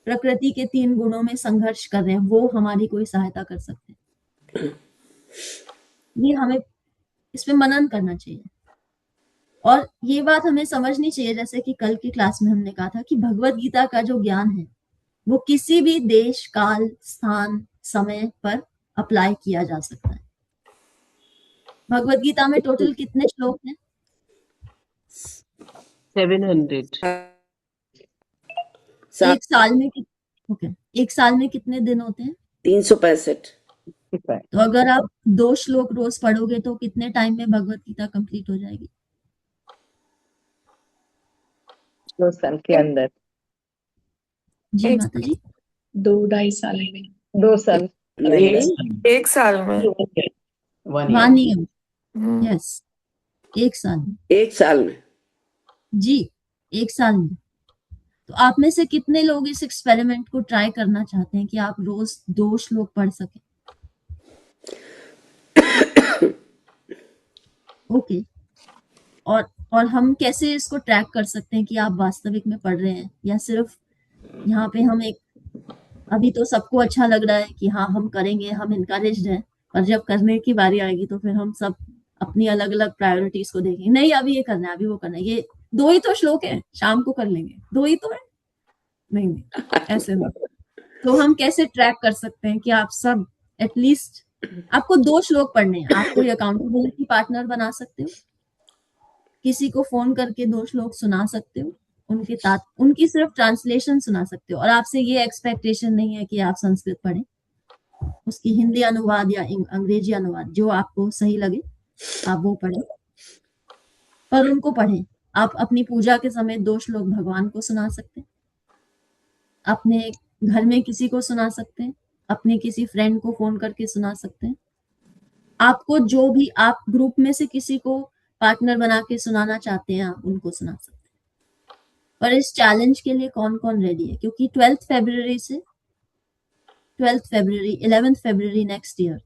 प्रकृति के 3 गुणों में संघर्ष कर रहे हैं, वो हमारी कोई सहायता कर सकते हैं। ये हमें इस पे मनन करना चाहिए, और ये बात हमें समझनी चाहिए, जैसे कि कल की क्लास में हमने कहा था कि भगवत गीता का जो ज्ञान है वो किसी भी देश, काल, स्थान, समय पर अप्लाई किया जा सकता है। भगवत गीता में टोटल कितने श्लोक हैं? 700। एक साल में ओके, एक साल में कितने दिन होते हैं? 365। तो अगर आप 2 श्लोक रोज पढ़ोगे तो कितने टाइम में भगवत गीता कंप्लीट हो जाएगी? 2 साल के अंदर। जी माता जी, 2-2.5 साल में। 2 साल। एक साल में। 1 ईयर। यस, एक साल में। एक साल में जी, एक साल में। तो आप में से कितने लोग इस एक्सपेरिमेंट को ट्राई करना चाहते हैं कि आप रोज 2 श्लोक पढ़ सकें? ओके, और हम कैसे इसको ट्रैक कर सकते हैं कि आप वास्तविक में पढ़ रहे हैं, या सिर्फ यहाँ पे हम एक, अभी तो सबको अच्छा लग रहा है कि हाँ हम करेंगे, हम इनकरेज्ड हैं, और जब करने की बारी आएगी तो फिर हम सब अपनी अलग अलग प्रायोरिटीज को देखेंगे, नहीं अभी ये करना है, अभी वो करना है, ये 2 ही तो श्लोक है, शाम को कर लेंगे, 2 ही तो है, नहीं ऐसे नहीं। तो हम कैसे ट्रैक कर सकते हैं कि आप सब एटलीस्ट, आपको 2 श्लोक पढ़ने हैं, आप कोई अकाउंटेबिलिटी पार्टनर बना सकते हो, किसी को फोन करके 2 श्लोक सुना सकते हो, उनकी सिर्फ ट्रांसलेशन सुना सकते हो, और आपसे ये एक्सपेक्टेशन नहीं है कि आप संस्कृत पढ़ें, उसकी हिंदी अनुवाद या अंग्रेजी अनुवाद जो आपको सही लगे आप वो पढ़ें, पर उनको पढ़ें। आप अपनी पूजा के समय 2 श्लोक भगवान को सुना सकते हैं, अपने घर में किसी को सुना सकते हैं, अपने किसी फ्रेंड को फोन करके सुना सकते हैं, आपको जो भी, आप ग्रुप में से किसी को पार्टनर बना के सुनाना चाहते हैं आप उनको सुना सकते हैं। पर इस चैलेंज के लिए कौन कौन रेडी है? क्योंकि 12 फरवरी से 11 फरवरी नेक्स्ट ईयर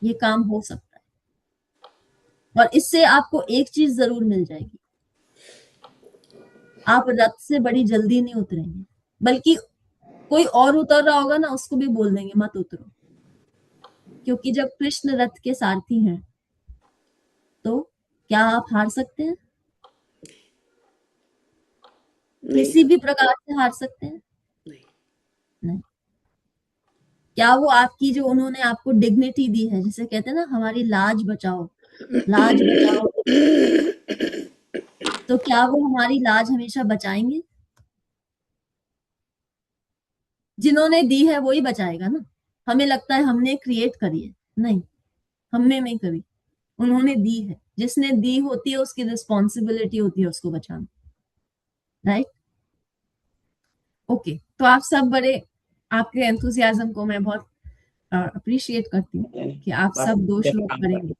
ये काम हो सकता है, और इससे आपको एक चीज जरूर मिल जाएगी, आप रथ से बड़ी जल्दी नहीं उतरेंगे, बल्कि कोई और उतर रहा होगा ना उसको भी बोल देंगे मत उतरो, क्योंकि जब कृष्ण रथ के सारथी हैं तो क्या आप हार सकते हैं? किसी भी प्रकार से हार सकते हैं? नहीं। क्या वो आपकी, जो उन्होंने आपको डिग्निटी दी है, जिसे कहते हैं ना हमारी लाज बचाओ, लाज बचाओ, तो क्या वो हमारी लाज हमेशा बचाएंगे? जिन्होंने दी है वो ही बचाएगा ना। हमें लगता है हमने क्रिएट करी है, नहीं, हमने नहीं करी, उन्होंने दी है, जिसने दी होती है उसकी रिस्पॉन्सिबिलिटी होती है उसको बचाना, राइट? ओके, तो आप सब बड़े, आपके एंथुसियाज्म को मैं बहुत अप्रिशिएट करती हूँ कि आप सब 2 श्लोक पढ़ेंगे।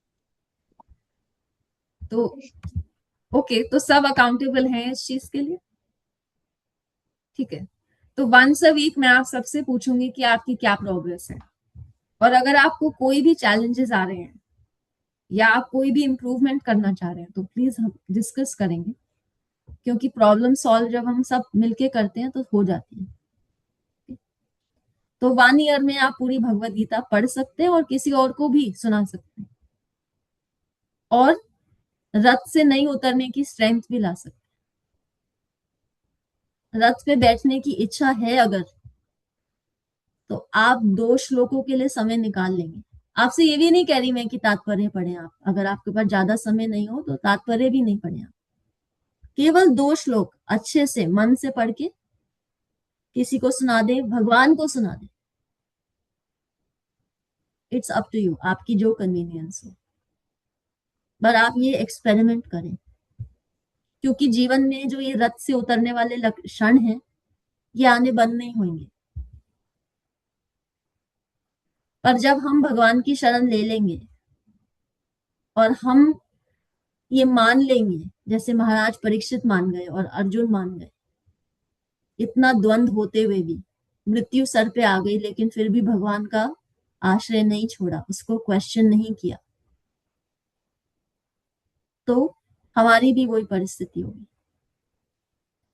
तो ओके, तो सब अकाउंटेबल हैं इस चीज के लिए, ठीक है? तो वंस अ वीक मैं आप सबसे पूछूंगी कि आपकी क्या प्रोग्रेस है, और अगर आपको कोई भी चैलेंजेस आ रहे हैं या आप कोई भी इम्प्रूवमेंट करना चाह रहे हैं तो प्लीज हम डिस्कस करेंगे, क्योंकि प्रॉब्लम सॉल्व जब हम सब मिलके करते हैं तो हो जाती है। तो 1 ईयर में आप पूरी भगवत गीता पढ़ सकते हैं और किसी और को भी सुना सकते हैं, और रथ से नहीं उतरने की स्ट्रेंथ भी ला सकते हैं। रथ पे बैठने की इच्छा है अगर, तो आप 2 श्लोकों के लिए समय निकाल लेंगे। आपसे ये भी नहीं कह रही मैं कि तात्पर्य पढ़ें, आप अगर आपके पास ज्यादा समय नहीं हो तो तात्पर्य भी नहीं पढ़ें, आप केवल 2 श्लोक अच्छे से मन से पढ़ के किसी को सुना दे, भगवान को सुना दे, इट्स अप टू यू, आपकी जो कन्वीनियंस हो, पर आप ये एक्सपेरिमेंट करें, क्योंकि जीवन में जो ये रथ से उतरने वाले क्षण हैं ये आने बंद नहीं होंगे, पर जब हम भगवान की शरण ले लेंगे और हम ये मान लेंगे, जैसे महाराज परीक्षित मान गए और अर्जुन मान गए, इतना द्वंद्व होते हुए भी, मृत्यु सर पे आ गई लेकिन फिर भी भगवान का आश्रय नहीं छोड़ा, उसको क्वेश्चन नहीं किया, तो हमारी भी वही परिस्थिति होगी।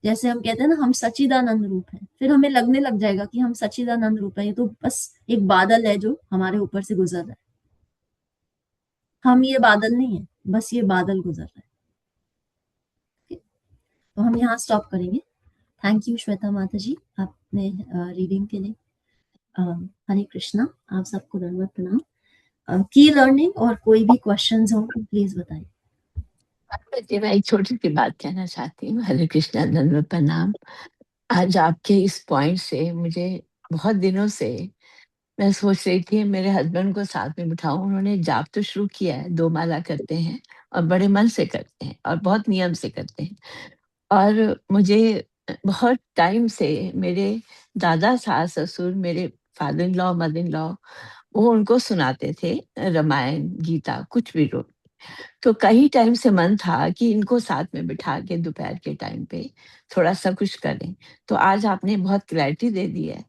जैसे हम कहते हैं ना, हम सच्चिदानंद रूप हैं, फिर हमें लगने लग जाएगा कि हम सच्चिदानंद रूप हैं, ये तो बस एक बादल है जो हमारे ऊपर से गुजर रहा है। हम ये बादल नहीं है, बस ये बादल गुजर रहा है। ठीक? तो हम यहाँ स्टॉप करेंगे। थैंक यू श्वेता माता जी, आपने रीडिंग के लिए। हरे कृष्णा, आप सबको दंडवत प्रणाम। की लर्निंग और कोई भी क्वेश्चंस हो प्लीज बताइए। जी, मैं एक छोटी सी बात कहना चाहती हूँ। हरे कृष्णा, दंडवत प्रणाम। आज आपके इस पॉइंट से मुझे बहुत दिनों से मैं सोच रही थी मेरे हस्बैंड को साथ में बिठाऊं। उन्होंने जाप तो शुरू किया है, 2 माला करते हैं और बड़े मन से करते हैं और बहुत नियम से करते हैं। और मुझे बहुत टाइम से मेरे दादा, सास, ससुर, मेरे father in law, mother in law, वो उनको सुनाते थे रामायण, गीता, कुछ भी रो। तो कई टाइम से मन था कि इनको साथ में बिठा के दोपहर के टाइम पे थोड़ा सा कुछ करें। तो आज आपने बहुत क्लैरिटी दे दी है।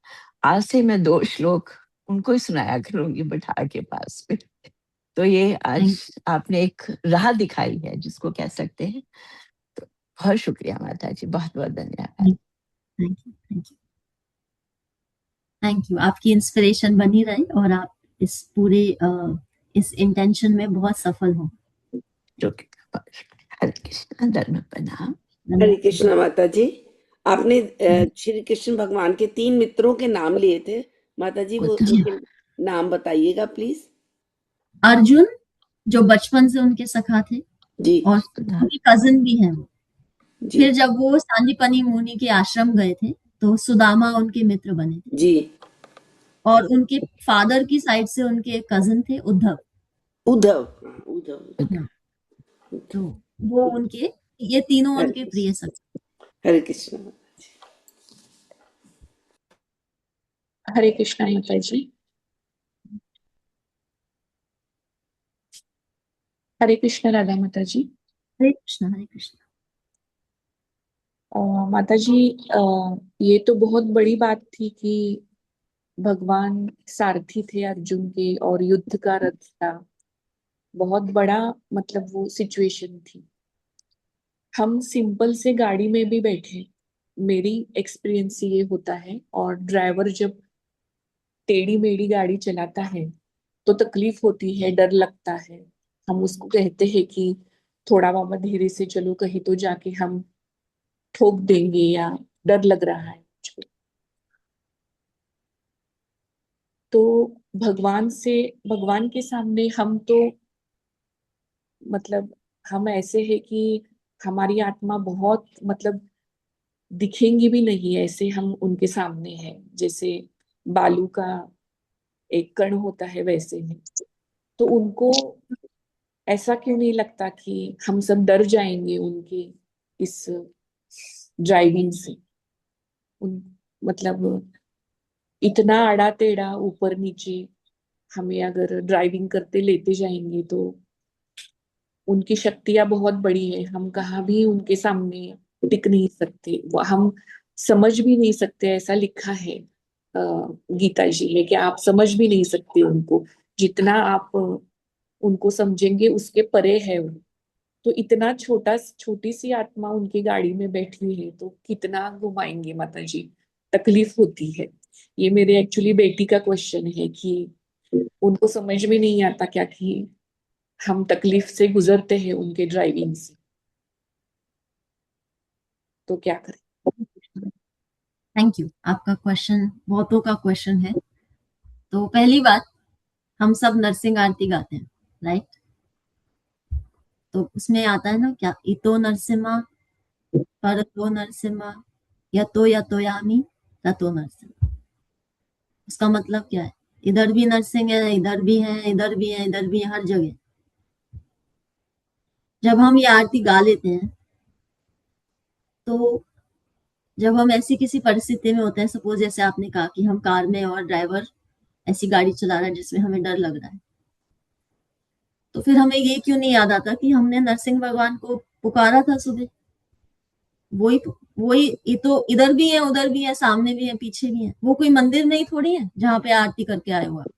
आज से मैं 2 श्लोक उनको ही सुनाया करूंगी बिठा के पास में। तो ये आज आपने एक राह दिखाई है जिसको कह सकते हैं। तो बहुत शुक्रिया माता जी, बहुत बहुत धन्यवाद। Thank you, thank you, thank you. आपकी इंस्पिरेशन बनी रहे और आप इस पूरे इस इंटेंशन में बहुत सफल हो। हरे कृष्णा, दंडवत प्रणाम। हरे कृष्णा माता जी, आपने श्री कृष्ण भगवान के 3 मित्रों के नाम लिए थे माता जी, वो उनके नाम बताइएगा प्लीज। अर्जुन, जो बचपन से उनके सखा थे जी, और उनके कजिन भी हैं वो। जी, फिर जब वो सांदीपनि मुनि के आश्रम गए थे तो सुदामा उनके मित्र बने थे। जी, और उनके फादर की साइड से उनके कजिन थे उद्धव। उद्धव, उद्धव। हाँ, तो वो उनके, ये तीनों उनके प्रिय सखा। हरे कृष्णा। हरे कृष्णा माता जी। हरे कृष्णा राधा माता जी। हरे कृष्णा, हरे कृष्णा। माता जी, ये तो बहुत बड़ी बात थी कि भगवान सारथी थे अर्जुन के और युद्ध का रथ था। बहुत बड़ा मतलब वो सिचुएशन थी। हम सिंपल से गाड़ी में भी बैठे, मेरी एक्सपीरियंस ये होता है, और ड्राइवर जब टेढ़ी मेढ़ी गाड़ी चलाता है तो तकलीफ होती है, डर लगता है। हम उसको कहते हैं कि थोड़ा बाबा धीरे से चलो, कहीं तो जाके हम ठोक देंगे या डर लग रहा है मुझको। तो भगवान के सामने हम तो मतलब हम ऐसे है कि हमारी आत्मा बहुत मतलब दिखेंगी भी नहीं, ऐसे हम उनके सामने हैं, जैसे बालू का एक कण होता है वैसे ही। तो उनको ऐसा क्यों नहीं लगता कि हम सब डर जाएंगे उनके इस ड्राइविंग से। उन मतलब इतना आड़ा टेढ़ा ऊपर नीचे हमें अगर ड्राइविंग करते लेते जाएंगे तो उनकी शक्तियां बहुत बड़ी है। हम कहाँ भी उनके सामने टिक नहीं सकते, हम समझ भी नहीं सकते। ऐसा लिखा है गीता जी में कि आप समझ भी नहीं सकते उनको, जितना आप उनको समझेंगे उसके परे है वो। तो इतना छोटी सी आत्मा उनकी गाड़ी में बैठी है तो कितना घुमाएंगे माता जी, तकलीफ होती है। ये मेरे एक्चुअली बेटी का क्वेश्चन है कि उनको समझ में नहीं आता क्या कि हम तकलीफ से गुजरते हैं उनके ड्राइविंग से, तो क्या करें। Thank you. आपका क्वेश्चन बहुतों का क्वेश्चन है। तो पहली बात, हम सब नरसिंह आरती गाते हैं, राइट? तो उसमें आता है ना क्या, इतो नरसिम्हा, परतो नरसिम्हा, यतो यामी, ततो नरसिम्हा। उसका मतलब क्या है? इधर भी नरसिंह है, इधर भी है, इधर भी है, इधर भी है, हर जगह। जब हम ये आरती गा लेते हैं तो जब हम ऐसी किसी परिस्थिति में होते हैं, सपोज जैसे आपने कहा कि हम कार में और ड्राइवर ऐसी गाड़ी चला रहा है जिसमें हमें डर लग रहा है, तो फिर हमें ये क्यों नहीं याद आता कि हमने नरसिंह भगवान को पुकारा था सुबह। वही वही, ये तो इधर भी है, उधर भी है, सामने भी है, पीछे भी है। वो कोई मंदिर नहीं थोड़ी है जहां पे आरती करके आए हो आप।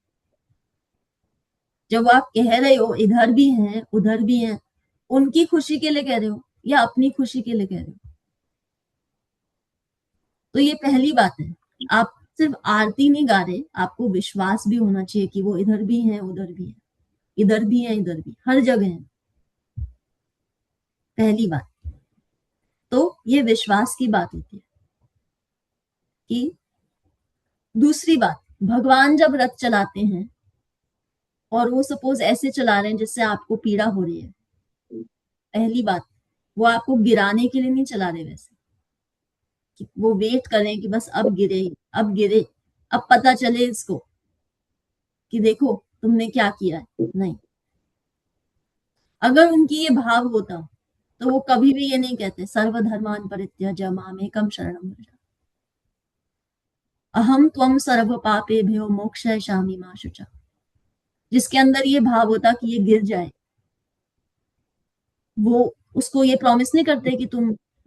जब आप कह रहे हो इधर भी है, उधर भी है, उनकी खुशी के लिए कह रहे हो या अपनी खुशी के लिए कह रहे हो? तो ये पहली बात है। आप सिर्फ आरती नहीं गा रहे, आपको विश्वास भी होना चाहिए कि वो इधर भी है, उधर भी है, इधर भी है, इधर भी, हर जगह है। पहली बात तो ये विश्वास की बात होती है। कि दूसरी बात, भगवान जब रथ चलाते हैं और वो सपोज ऐसे चला रहे हैं जिससे आपको पीड़ा हो रही है, पहली बात वो आपको गिराने के लिए नहीं चला रहे, वैसे कि वो वेट करें कि बस अब गिरे, अब गिरे, अब पता चले इसको कि देखो तुमने क्या किया है। नहीं, अगर उनकी ये भाव होता तो वो कभी भी ये नहीं कहते सर्वधर्मान परित्यज्य मामेकं शरणं व्रज, अहम त्वं सर्व पापेभ्यो मोक्षयिष्यामि मा शुचा। जिसके अंदर ये भाव होता कि ये गिर जाए, वो उसको ये प्रॉमिस नहीं करते कि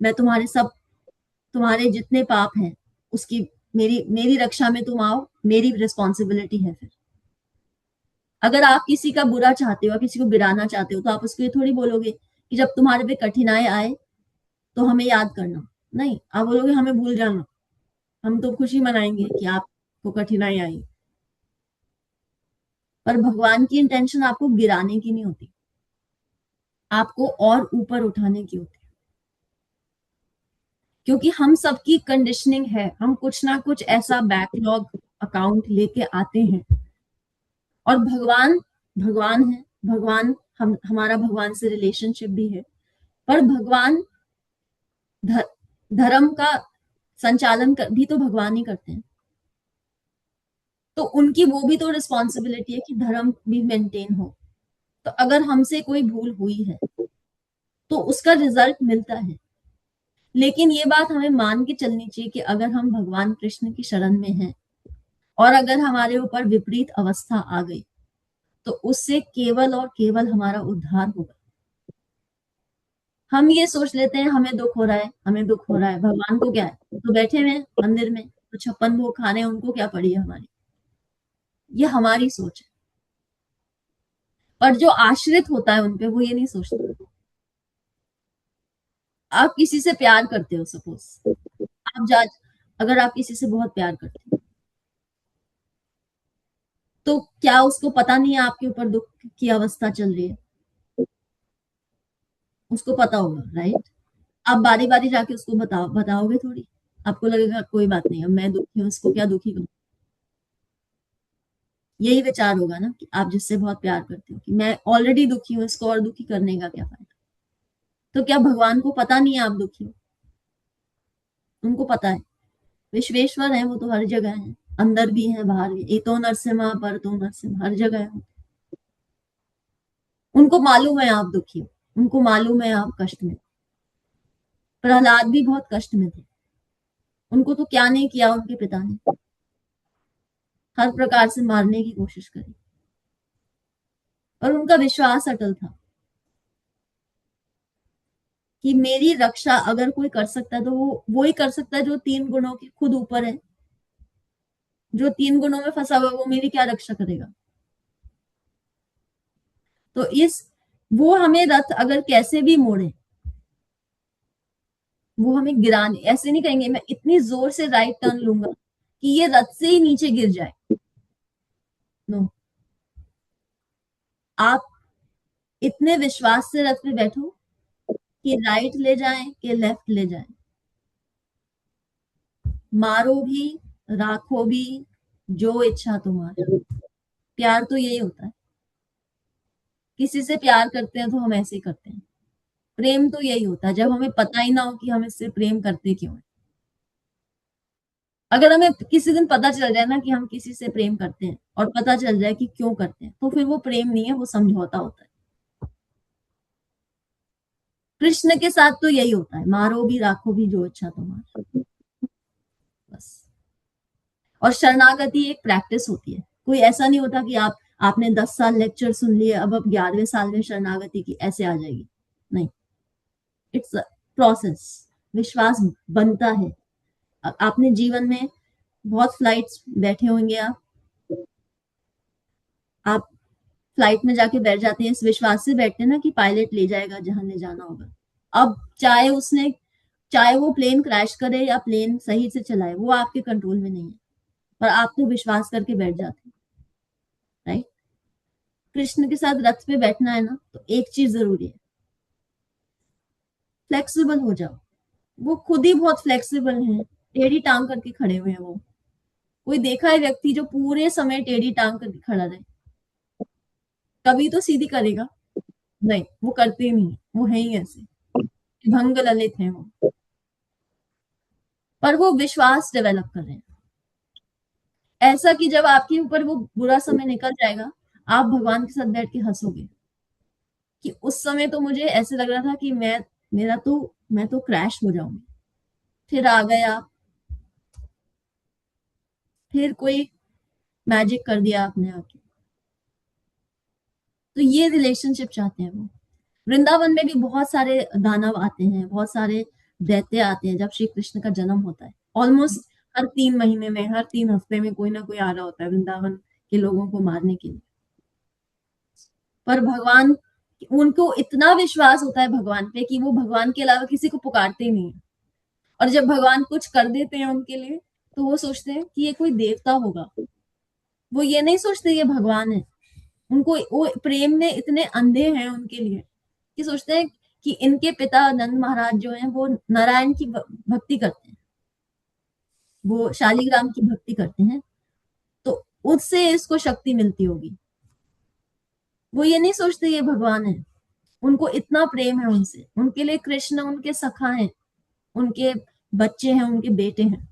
मैं तुम्हारे जितने पाप हैं उसकी मेरी रक्षा में तुम आओ, मेरी रिस्पॉन्सिबिलिटी है। फिर अगर आप किसी का बुरा चाहते हो, किसी को गिराना चाहते हो, तो आप उसको ये थोड़ी बोलोगे कि जब तुम्हारे पे कठिनाई आए तो हमें याद करना। नहीं, आप बोलोगे हमें भूल जाना, हम तो खुशी मनाएंगे कि आपको कठिनाई आई। पर भगवान की इंटेंशन आपको गिराने की नहीं होती, आपको और ऊपर उठाने की होती है। क्योंकि हम सबकी कंडीशनिंग है, हम कुछ ना कुछ ऐसा बैकलॉग अकाउंट लेके आते हैं। और भगवान है, भगवान हमारा भगवान से रिलेशनशिप भी है, पर भगवान धर्म का संचालन भी तो भगवान ही करते हैं। तो उनकी वो भी तो रिस्पॉन्सिबिलिटी है कि धर्म भी मेंटेन हो। तो अगर हमसे कोई भूल हुई है तो उसका रिजल्ट मिलता है। लेकिन ये बात हमें मान के चलनी चाहिए कि अगर हम भगवान कृष्ण की शरण में हैं और अगर हमारे ऊपर विपरीत अवस्था आ गई तो उससे केवल और केवल हमारा उद्धार होगा। हम ये सोच लेते हैं हमें दुख हो रहा है, हमें दुख हो रहा है, भगवान को क्या है, तो बैठे हुए मंदिर में तो 56 भोग खाने, उनको क्या पड़ी है हमारी। ये हमारी सोच है। पर जो आश्रित होता है उनपे वो ये नहीं सोचता। आप किसी से प्यार करते हो, सपोज अगर आप किसी से बहुत प्यार करते हो तो क्या उसको पता नहीं है आपके ऊपर दुख की अवस्था चल रही है? उसको पता होगा, राइट? आप बारी बारी जाके उसको बताओगे थोड़ी। आपको लगेगा कोई बात नहीं, अब मैं दुखी हूँ, इसको क्या दुखी करूं। यही विचार होगा ना कि आप जिससे बहुत प्यार करते हो कि मैं ऑलरेडी दुखी हूँ, इसको और दुखी करने का क्या फायदा। तो क्या भगवान को पता नहीं है आप दुखी हो? उनको पता है। विश्वेश्वर है, वो तो हर जगह है, अंदर भी है बाहर भी। एतो नरसिम्हा पर तो नरसिम्हा, हर जगह है। उनको मालूम है आप दुखी हो, उनको मालूम है आप कष्ट में। प्रहलाद भी बहुत कष्ट में थे, उनको तो क्या नहीं किया उनके पिता ने, हर प्रकार से मारने की कोशिश करी, और उनका विश्वास अटल था कि मेरी रक्षा अगर कोई कर सकता है तो वो ही कर सकता है जो 3 गुणों के खुद ऊपर है। जो 3 गुणों में फंसा हुआ वो मेरी क्या रक्षा करेगा। तो वो हमें रथ अगर कैसे भी मोड़े, वो हमें गिराने, ऐसे नहीं कहेंगे मैं इतनी जोर से राइट टर्न लूंगा कि ये रथ से ही नीचे गिर जाए। नो, आप इतने विश्वास से रथ पे बैठो कि राइट ले जाएं कि लेफ्ट ले जाएं, मारो भी राखो भी जो इच्छा तुम्हारी। प्यार तो यही होता है। किसी से प्यार करते हैं तो हम ऐसे ही करते हैं। प्रेम तो यही होता है जब हमें पता ही ना हो कि हम इससे प्रेम करते क्यों है। अगर हमें किसी दिन पता चल जाए ना कि हम किसी से प्रेम करते हैं और पता चल जाए कि क्यों करते हैं, तो फिर वो प्रेम नहीं है, वो समझौता होता है। कृष्ण के साथ तो यही होता है, मारो भी राखो भी जो इच्छा तुम्हारी, बस। और शरणागति एक प्रैक्टिस होती है। कोई ऐसा नहीं होता कि आपने 10 साल लेक्चर सुन लिए, अब 11वें साल में शरणागति की ऐसे आ जाएगी। नहीं, इट्स प्रोसेस। विश्वास बनता है। आपने जीवन में बहुत फ्लाइट्स बैठे होंगे, आप फ्लाइट में जाके बैठ जाते हैं, इस विश्वास से बैठते हैं ना कि पायलट ले जाएगा जहां ले जाना होगा। अब चाहे वो प्लेन क्रैश करे या प्लेन सही से चलाए, वो आपके कंट्रोल में नहीं है, पर आप तो विश्वास करके बैठ जाते हैं, राइट। कृष्ण के साथ रथ पे बैठना है ना, तो एक चीज जरूरी है, फ्लेक्सिबल हो जाओ। वो खुद ही बहुत फ्लेक्सिबल हैं, टेढ़ी टांग करके खड़े हुए हैं। वो कोई देखा है व्यक्ति जो पूरे समय टेढ़ी टांग करके खड़ा रहे? कभी तो सीधी करेगा नहीं, वो करते ही नहीं, वो है ही ऐसे भंग ललित हैं वो, पर वो विश्वास डेवलप कर रहे हैं ऐसा कि जब आपके ऊपर वो बुरा समय निकल जाएगा, आप भगवान के साथ बैठ के हंसोगे कि उस समय तो मुझे ऐसे लग रहा था कि मैं तो क्रैश हो जाऊंगी, फिर आ गया, फिर कोई मैजिक कर दिया आपने आके। तो ये रिलेशनशिप चाहते हैं वो। वृंदावन में भी बहुत सारे दानव आते हैं, बहुत सारे दैत्य आते हैं जब श्री कृष्ण का जन्म होता है। ऑलमोस्ट हर 3 महीने में, हर 3 हफ्ते में कोई ना कोई आ रहा होता है वृंदावन के लोगों को मारने के लिए। पर भगवान, उनको इतना विश्वास होता है भगवान पे कि वो भगवान के अलावा किसी को पुकारते ही नहीं है। और जब भगवान कुछ कर देते हैं उनके लिए, तो वो सोचते हैं कि ये कोई देवता होगा। वो ये नहीं सोचते ये भगवान है। उनको वो प्रेम में इतने अंधे हैं उनके लिए कि सोचते हैं कि इनके पिता नंद महाराज जो हैं वो नारायण की भक्ति करते हैं, वो शालिग्राम की भक्ति करते हैं, तो उससे इसको शक्ति मिलती होगी। वो ये नहीं सोचते ये भगवान है। उनको इतना प्रेम है उनसे, उनके लिए कृष्ण उनके सखा हैं, उनके बच्चे हैं, उनके बेटे हैं,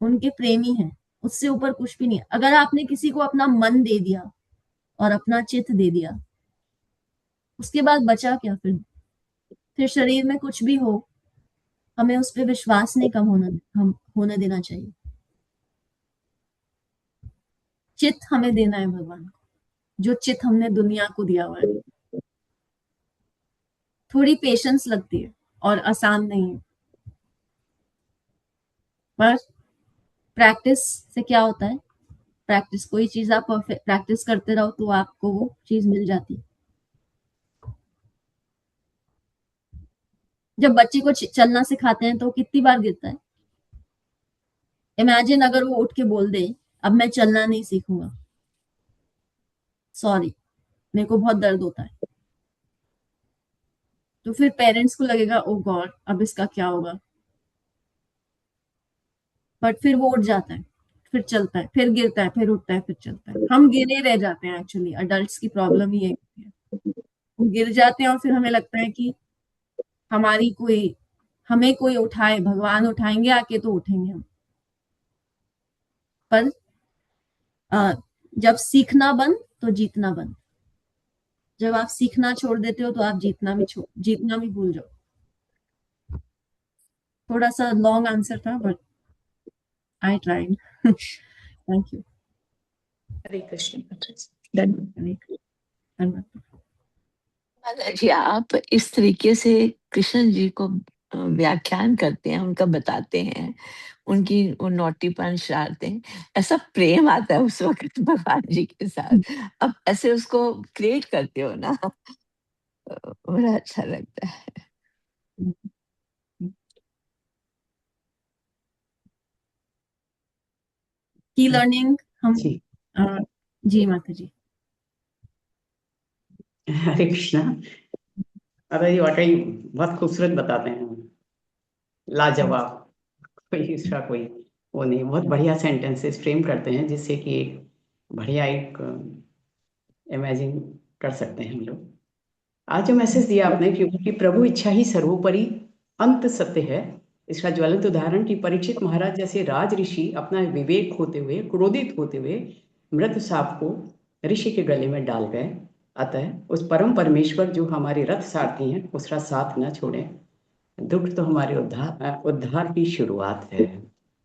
उनके प्रेमी हैं, उससे ऊपर कुछ भी नहीं। अगर आपने किसी को अपना मन दे दिया और अपना चित्त दे दिया, उसके बाद बचा क्या? फिर शरीर में कुछ भी हो, हमें उस पर विश्वास नहीं हम होने देना चाहिए। चित्त हमें देना है भगवान को, जो चित्त हमने दुनिया को दिया हुआ है। थोड़ी पेशेंस लगती है और आसान नहीं है, पर प्रैक्टिस से क्या होता है, प्रैक्टिस, कोई चीज आप परफेक्ट प्रैक्टिस करते रहो तो आपको वो चीज मिल जाती है। जब बच्चे को चलना सिखाते हैं तो कितनी बार गिरता है। इमेजिन अगर वो उठ के बोल दे अब मैं चलना नहीं सीखूंगा, सॉरी मेरे को बहुत दर्द होता है, तो फिर पेरेंट्स को लगेगा ओ गॉड अब इसका क्या होगा। बट फिर वो उठ जाता है, फिर चलता है, फिर गिरता है, फिर उठता है, फिर चलता है। हम गिरे रह जाते हैं। एक्चुअली अडल्ट्स की प्रॉब्लम ही है, वो गिर जाते हैं और फिर हमें लगता है कि हमें कोई उठाए, भगवान उठाएंगे आके तो उठेंगे हम। पर जब सीखना बंद तो जीतना बंद। जब आप सीखना छोड़ देते हो तो आप जीतना भी भूल जाओ। थोड़ा सा लॉन्ग आंसर था, but I tried. Thank you. Hare Krishna. धन्यवाद। माता जी, आप इस तरीके से कृष्ण जी को व्याख्यान करते हैं, उनका बताते हैं, उनकी वो नौटीपन शरारतें, ऐसा प्रेम आता है उस वक्त भगवान जी के साथ। अब ऐसे उसको क्रिएट करते हो ना, बड़ा अच्छा लगता है। की लर्निंग हम जी जी माता जी। हरे कृष्णा। अरे ये वाकई बहुत खूबसूरत बताते हैं, लाजवाब। कोई इसका कोई वो नहीं, बहुत बढ़िया सेंटेंसेस फ्रेम करते हैं जिससे कि एक बढ़िया एक इमेजिन कर सकते हैं हम लोग। आज जो मैसेज दिया आपने कि प्रभु इच्छा ही सर्वोपरि अंत सत्य है, इसका ज्वलंत उदाहरण कि परीक्षित महाराज जैसे राज ऋषि अपना विवेक होते हुए, क्रोधित होते हुए मृत सांप को ऋषि के गले में डाल गए। अतः उस परम परमेश्वर जो हमारे रथ सारथी हैं उसका साथ न छोड़ें। दुख तो हमारे उद्धार की शुरुआत है।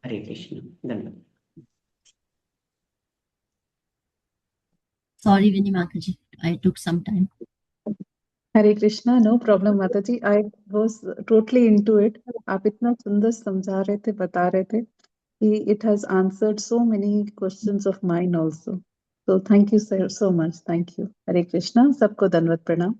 हरे कृष्ण। धन्यवाद। Sorry, Vinny Mataji, I took some time. Hare Krishna. No problem माता जी, I was totally into it. आप इतना सुंदर समझा रहे थे, बता रहे थे कि it has answered so many questions of mine also. तो thank you sir, so much, thank you. Hare Krishna, सबको दंडवत प्रणाम।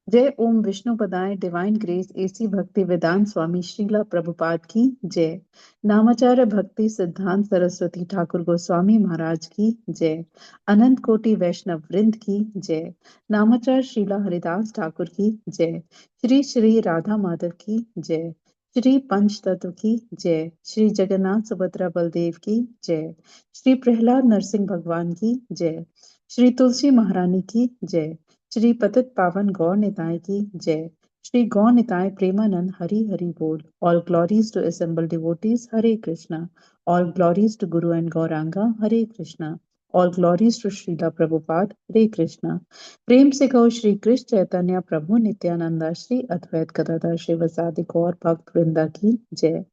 जय ओम विष्णु पदाय divine grace A C Bhaktivedanta स्वामी श्रीला प्रभुपाद की जय। नामाचार्य भक्ति सिद्धांत सरस्वती ठाकुर गोस्वामी महाराज की जय। अनंत कोटि वैष्णव वृंद की जय। नामाचार्य श्रीला हरिदास ठाकुर की जय। श्री श्री राधा माधव की जय। श्री पंच तत्व की जय। श्री जगन्नाथ सुभद्रा बलदेव की जय। श्री प्रहलाद नरसिंह भगवान की जय। श्री तुलसी महारानी की जय। श्री पतित पावन गौर निताय की जय। श्री गौर निताय प्रेमानंद हरि हरि बोल। All glories to assembled devotees, Hare Krishna. All glories to guru and Gauranga, Hare Krishna. All glories to Srila Prabhupada, Hare Krishna. प्रेम से कहो श्री कृष्ण चैतन्य प्रभु नित्यानंदा, श्री अद्वैत गदाधर शिवसादि गौर भक्त वृंदा की जय।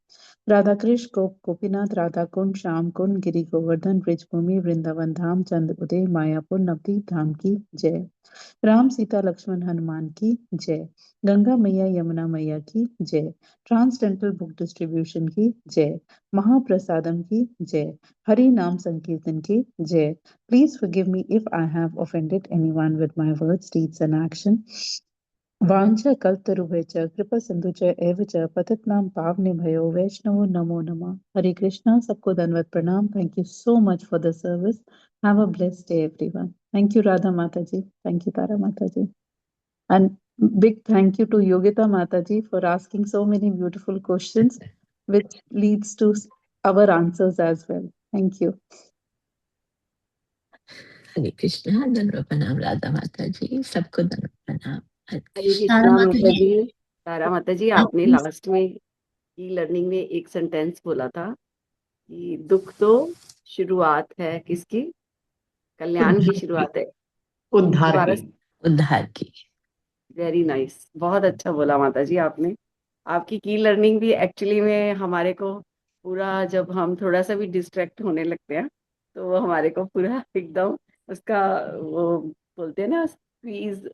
राधा कृष्ण गोपीनाथ राधा कुंड श्याम कुंड गिरी गोवर्धन ब्रिजभूमि वृंदावन धाम चंद्र उदय मायापुर नवदीप धाम की जय। राम सीता लक्ष्मण हनुमान की जय। गंगा मैया यमुना मैया की जय। ट्रांसडेंटल बुक डिस्ट्रीब्यूशन की जय। महाप्रसादम की जय। हरि नाम संकीर्तन की जय। Please forgive me if I have offended anyone with my words, deeds and action. वाञ्छा कल्पतरुभ्यश्च कृपा सिंधु च एव च पतितनां पावनेभ्यो वैष्णवो नमो नमः। हरे कृष्णा, सबको दंडवत प्रणाम। Thank you so much for the service. Have a blessed day everyone. Thank you Radha माता जी, थैंक यू तारा माता जी, and big thank you to Yogita Mata ji for asking so many beautiful questions which leads to our answers as well. Thank you. हरे कृष्णा, दंडवत प्रणाम राधा माता जी, सबको दंडवत प्रणाम। हरे हरे कृष्णा। तारा कृष्णा माता माता जी, जी। तारा माता जी, आप आपने प्लीज लास्ट में की लर्निंग में एक सेंटेंस बोला था कि दुख तो शुरुआत है किसकी, कल्याण की उद्धार की, शुरुआत है। उद्धार दोबारा। की। उद्धार की। वेरी नाइस, बहुत अच्छा बोला माता जी आपने। आपकी की लर्निंग भी एक्चुअली में हमारे को पूरा, जब हम थोड़ा सा भी डिस्ट्रैक्ट होने लगते हैं तो वो हमारे को पूरा एकदम उसका, वो बोलते हैं ना स्क्वीज,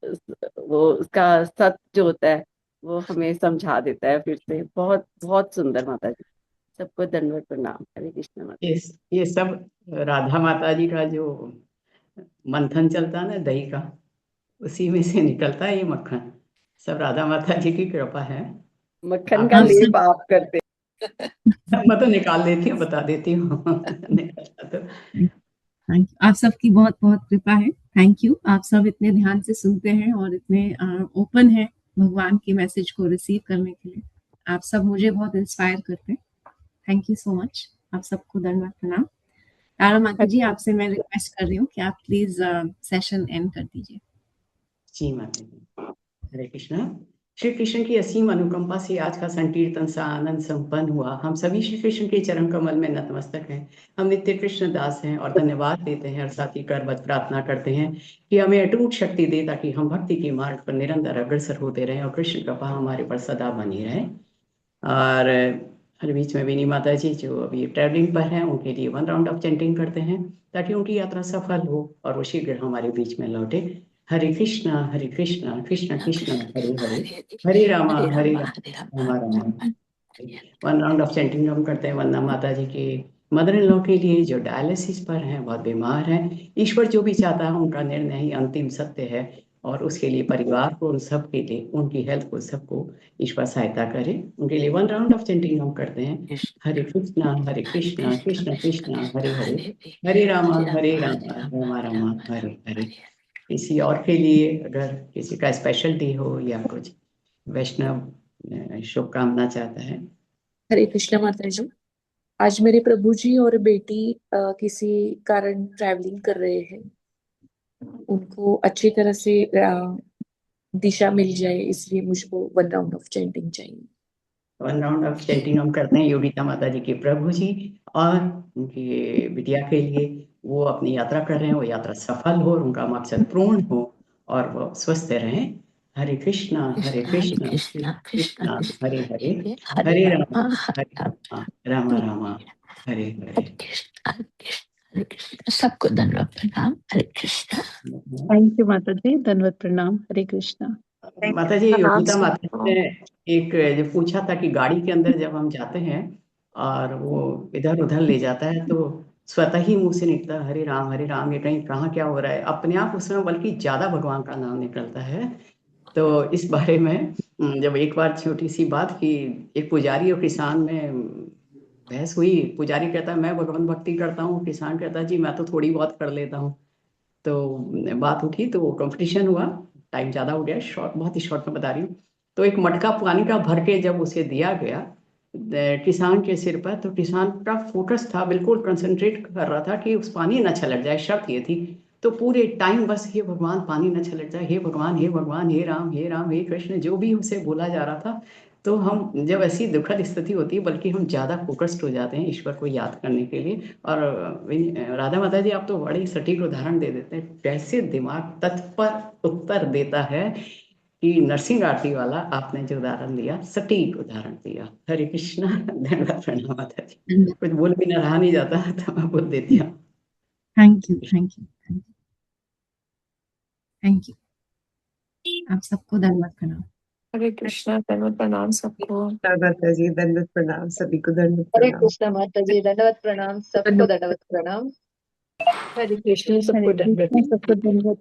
वो उसका सत्य जो होता है वो हमें समझा देता है फिर से। बहुत बहुत सुंदर माता जी, सबको दंडवत प्रणाम। हरे कृष्ण माता ये ये सब राधा माता जी का जो मंथन चलता है ना दही का, उसी में से निकलता है ये मक्खन। सब राधा माता जी की कृपा है। जी। मक्खन का आप आपने लेप सब आप करते। मैं तो निकाल देती हूँ, बता देती हूँ निकलता तो। थैंक यू, आप सबकी बहुत बहुत कृपा है। थैंक यू, आप सब इतने ध्यान से सुनते हैं और इतने ओपन है भगवान के मैसेज को रिसीव करने के लिए। आप सब मुझे बहुत इंस्पायर करते हैं। Thank you so much. आप सबको दंडवत प्रणाम। तारा माता जी, आपसे मैं रिक्वेस्ट कर रही हूँ कि आप प्लीज सेशन एंड कर दीजिए। जी माता जी। हरे कृष्णा। श्री कृष्ण की असीम अनुकंपा से आज का संकीर्तन सा आनंद संपन्न हुआ। हम सभी श्री कृष्ण के चरण कमल में नतमस्तक हैं। हम नित्य कृष्ण दास हैं और धन्यवाद देते हैं और साथ ही करवत प्रार्थना करते हैं कि हमें अटूट शक्ति दे ताकि हम भक्ति के मार्ग पर निरंतर अग्रसर होते रहें और कृष्ण कृपा हमारे पर सदा बनी रहे। और हर बीच में विनी माता जी जो अभी ट्रैवलिंग पर हैं, उनके लिए 1 राउंड ऑफ चैंटिंग करते हैं ताकि उनकी यात्रा सफल हो और वो शीघ्र हमारे बीच में लौटे। Hare Krishna Krishna Krishna Hare Hare, Hare Rama Hare Rama Rama. Ram. 1 round of chanting हम करते हैं वंदना माता जी के मदर इन लॉ के लिए जो डायलिसिस पर हैं, बहुत बीमार हैं। ईश्वर जो भी चाहता है उनका निर्णय ही अंतिम सत्य है और उसके लिए परिवार को, उन सब के लिए, उनकी हेल्थ को, सबको ईश्वर सहायता करे। उनके लिए 1 राउंड ऑफ चैंटिंग हम करते हैं। हरे कृष्णा कृष्ण कृष्ण हरे हरे, हरे रामा रामा रामा हरे हरे। किसी और के लिए अगर किसी का स्पेशल डे हो या कुछ वैष्णव शुभकामना चाहता है। हरे कृष्णा माता जी, आज मेरे प्रभु जी और बेटी किसी कारण ट्रैवलिंग कर रहे हैं। उनको अच्छी तरह से दिशा मिल जाए, इसलिए मुझको 1 राउंड ऑफ चैंटिंग चाहिए। 1 राउंड ऑफ चैंटिंग हम करते हैं योगिता माता जी के प्रभु जी और उनकी बिटिया के लिए। वो अपनी यात्रा कर रहे हैं, वो यात्रा सफल हो, उनका मकसद पूर्ण हो और वो स्वस्थ रहें। हरे कृष्णा कृष्ण कृष्णा हरे हरे, हरे हरे रामा रामा रामा हरे हरे। हरे कृष्णा हरे कृष्णा। सबको धन्यवाद प्रणाम। हरे कृष्णा। थैंक यू माता जी, धन्यवाद प्रणाम। हरे कृष्णा। माता जी, योगिता माता जी ने एक जो पूछा था कि गाड़ी के अंदर जब हम जाते हैं और वो इधर उधर ले जाता है तो स्वतः ही मुंह से निकलता है हरे राम, ये कहीं कहाँ क्या हो रहा है, अपने आप उसमें बल्कि ज्यादा भगवान का नाम निकलता है। तो इस बारे में जब एक बार छोटी सी बात की, एक पुजारी और किसान में बहस हुई। पुजारी कहता है मैं भगवान भक्ति करता हूँ, किसान कहता है जी मैं तो थोड़ी बहुत कर लेता हूँ। तो बात उठी तो कंपटीशन हुआ, टाइम ज्यादा हो गया, शॉर्ट बहुत ही शॉर्ट में बता रही हूँ। तो एक मटका पानी का भर के जब उसे दिया गया किसान के सिर पर, तो किसान का फोकस था, बिल्कुल कंसंट्रेट कर रहा था कि उस पानी न छलक जाए, शर्त ये थी। तो पूरे टाइम बस हे भगवान पानी न छलक जाए, हे भगवान हे भगवान, हे राम हे राम हे कृष्ण, जो भी उसे बोला जा रहा था। तो हम जब ऐसी दुखद स्थिति होती है, बल्कि हम ज्यादा फोकस्ड हो जाते हैं ईश्वर को याद करने के लिए। और राधा माता जी आप तो बड़े ही सटीक उदाहरण दे देते हैं, कैसे दिमाग तत्पर उत्तर देता है कि नरसिंह आरती वाला आपने जो उदाहरण दिया, सटीक उदाहरण दिया। हरे कृष्णा, धन्यवाद, प्रणाम माता जी। कुछ बोल भी ना रहा नहीं जाता तो मैं बोल देती हूँ। Thank you, thank you, thank you. आप सबको धन्यवाद प्रणाम। हरे कृष्णा, धन्यवाद प्रणाम सबको। माता जी दंडवत प्रणाम, सभी को दंडवत हरे प्रणाम। कृष्णा माता जी, दंडवत प्रणाम, सबको दंडवत प्रणाम। हरे कृष्ण, सबको हरे दंडवत कृष्ण, सबको धन्यवाद।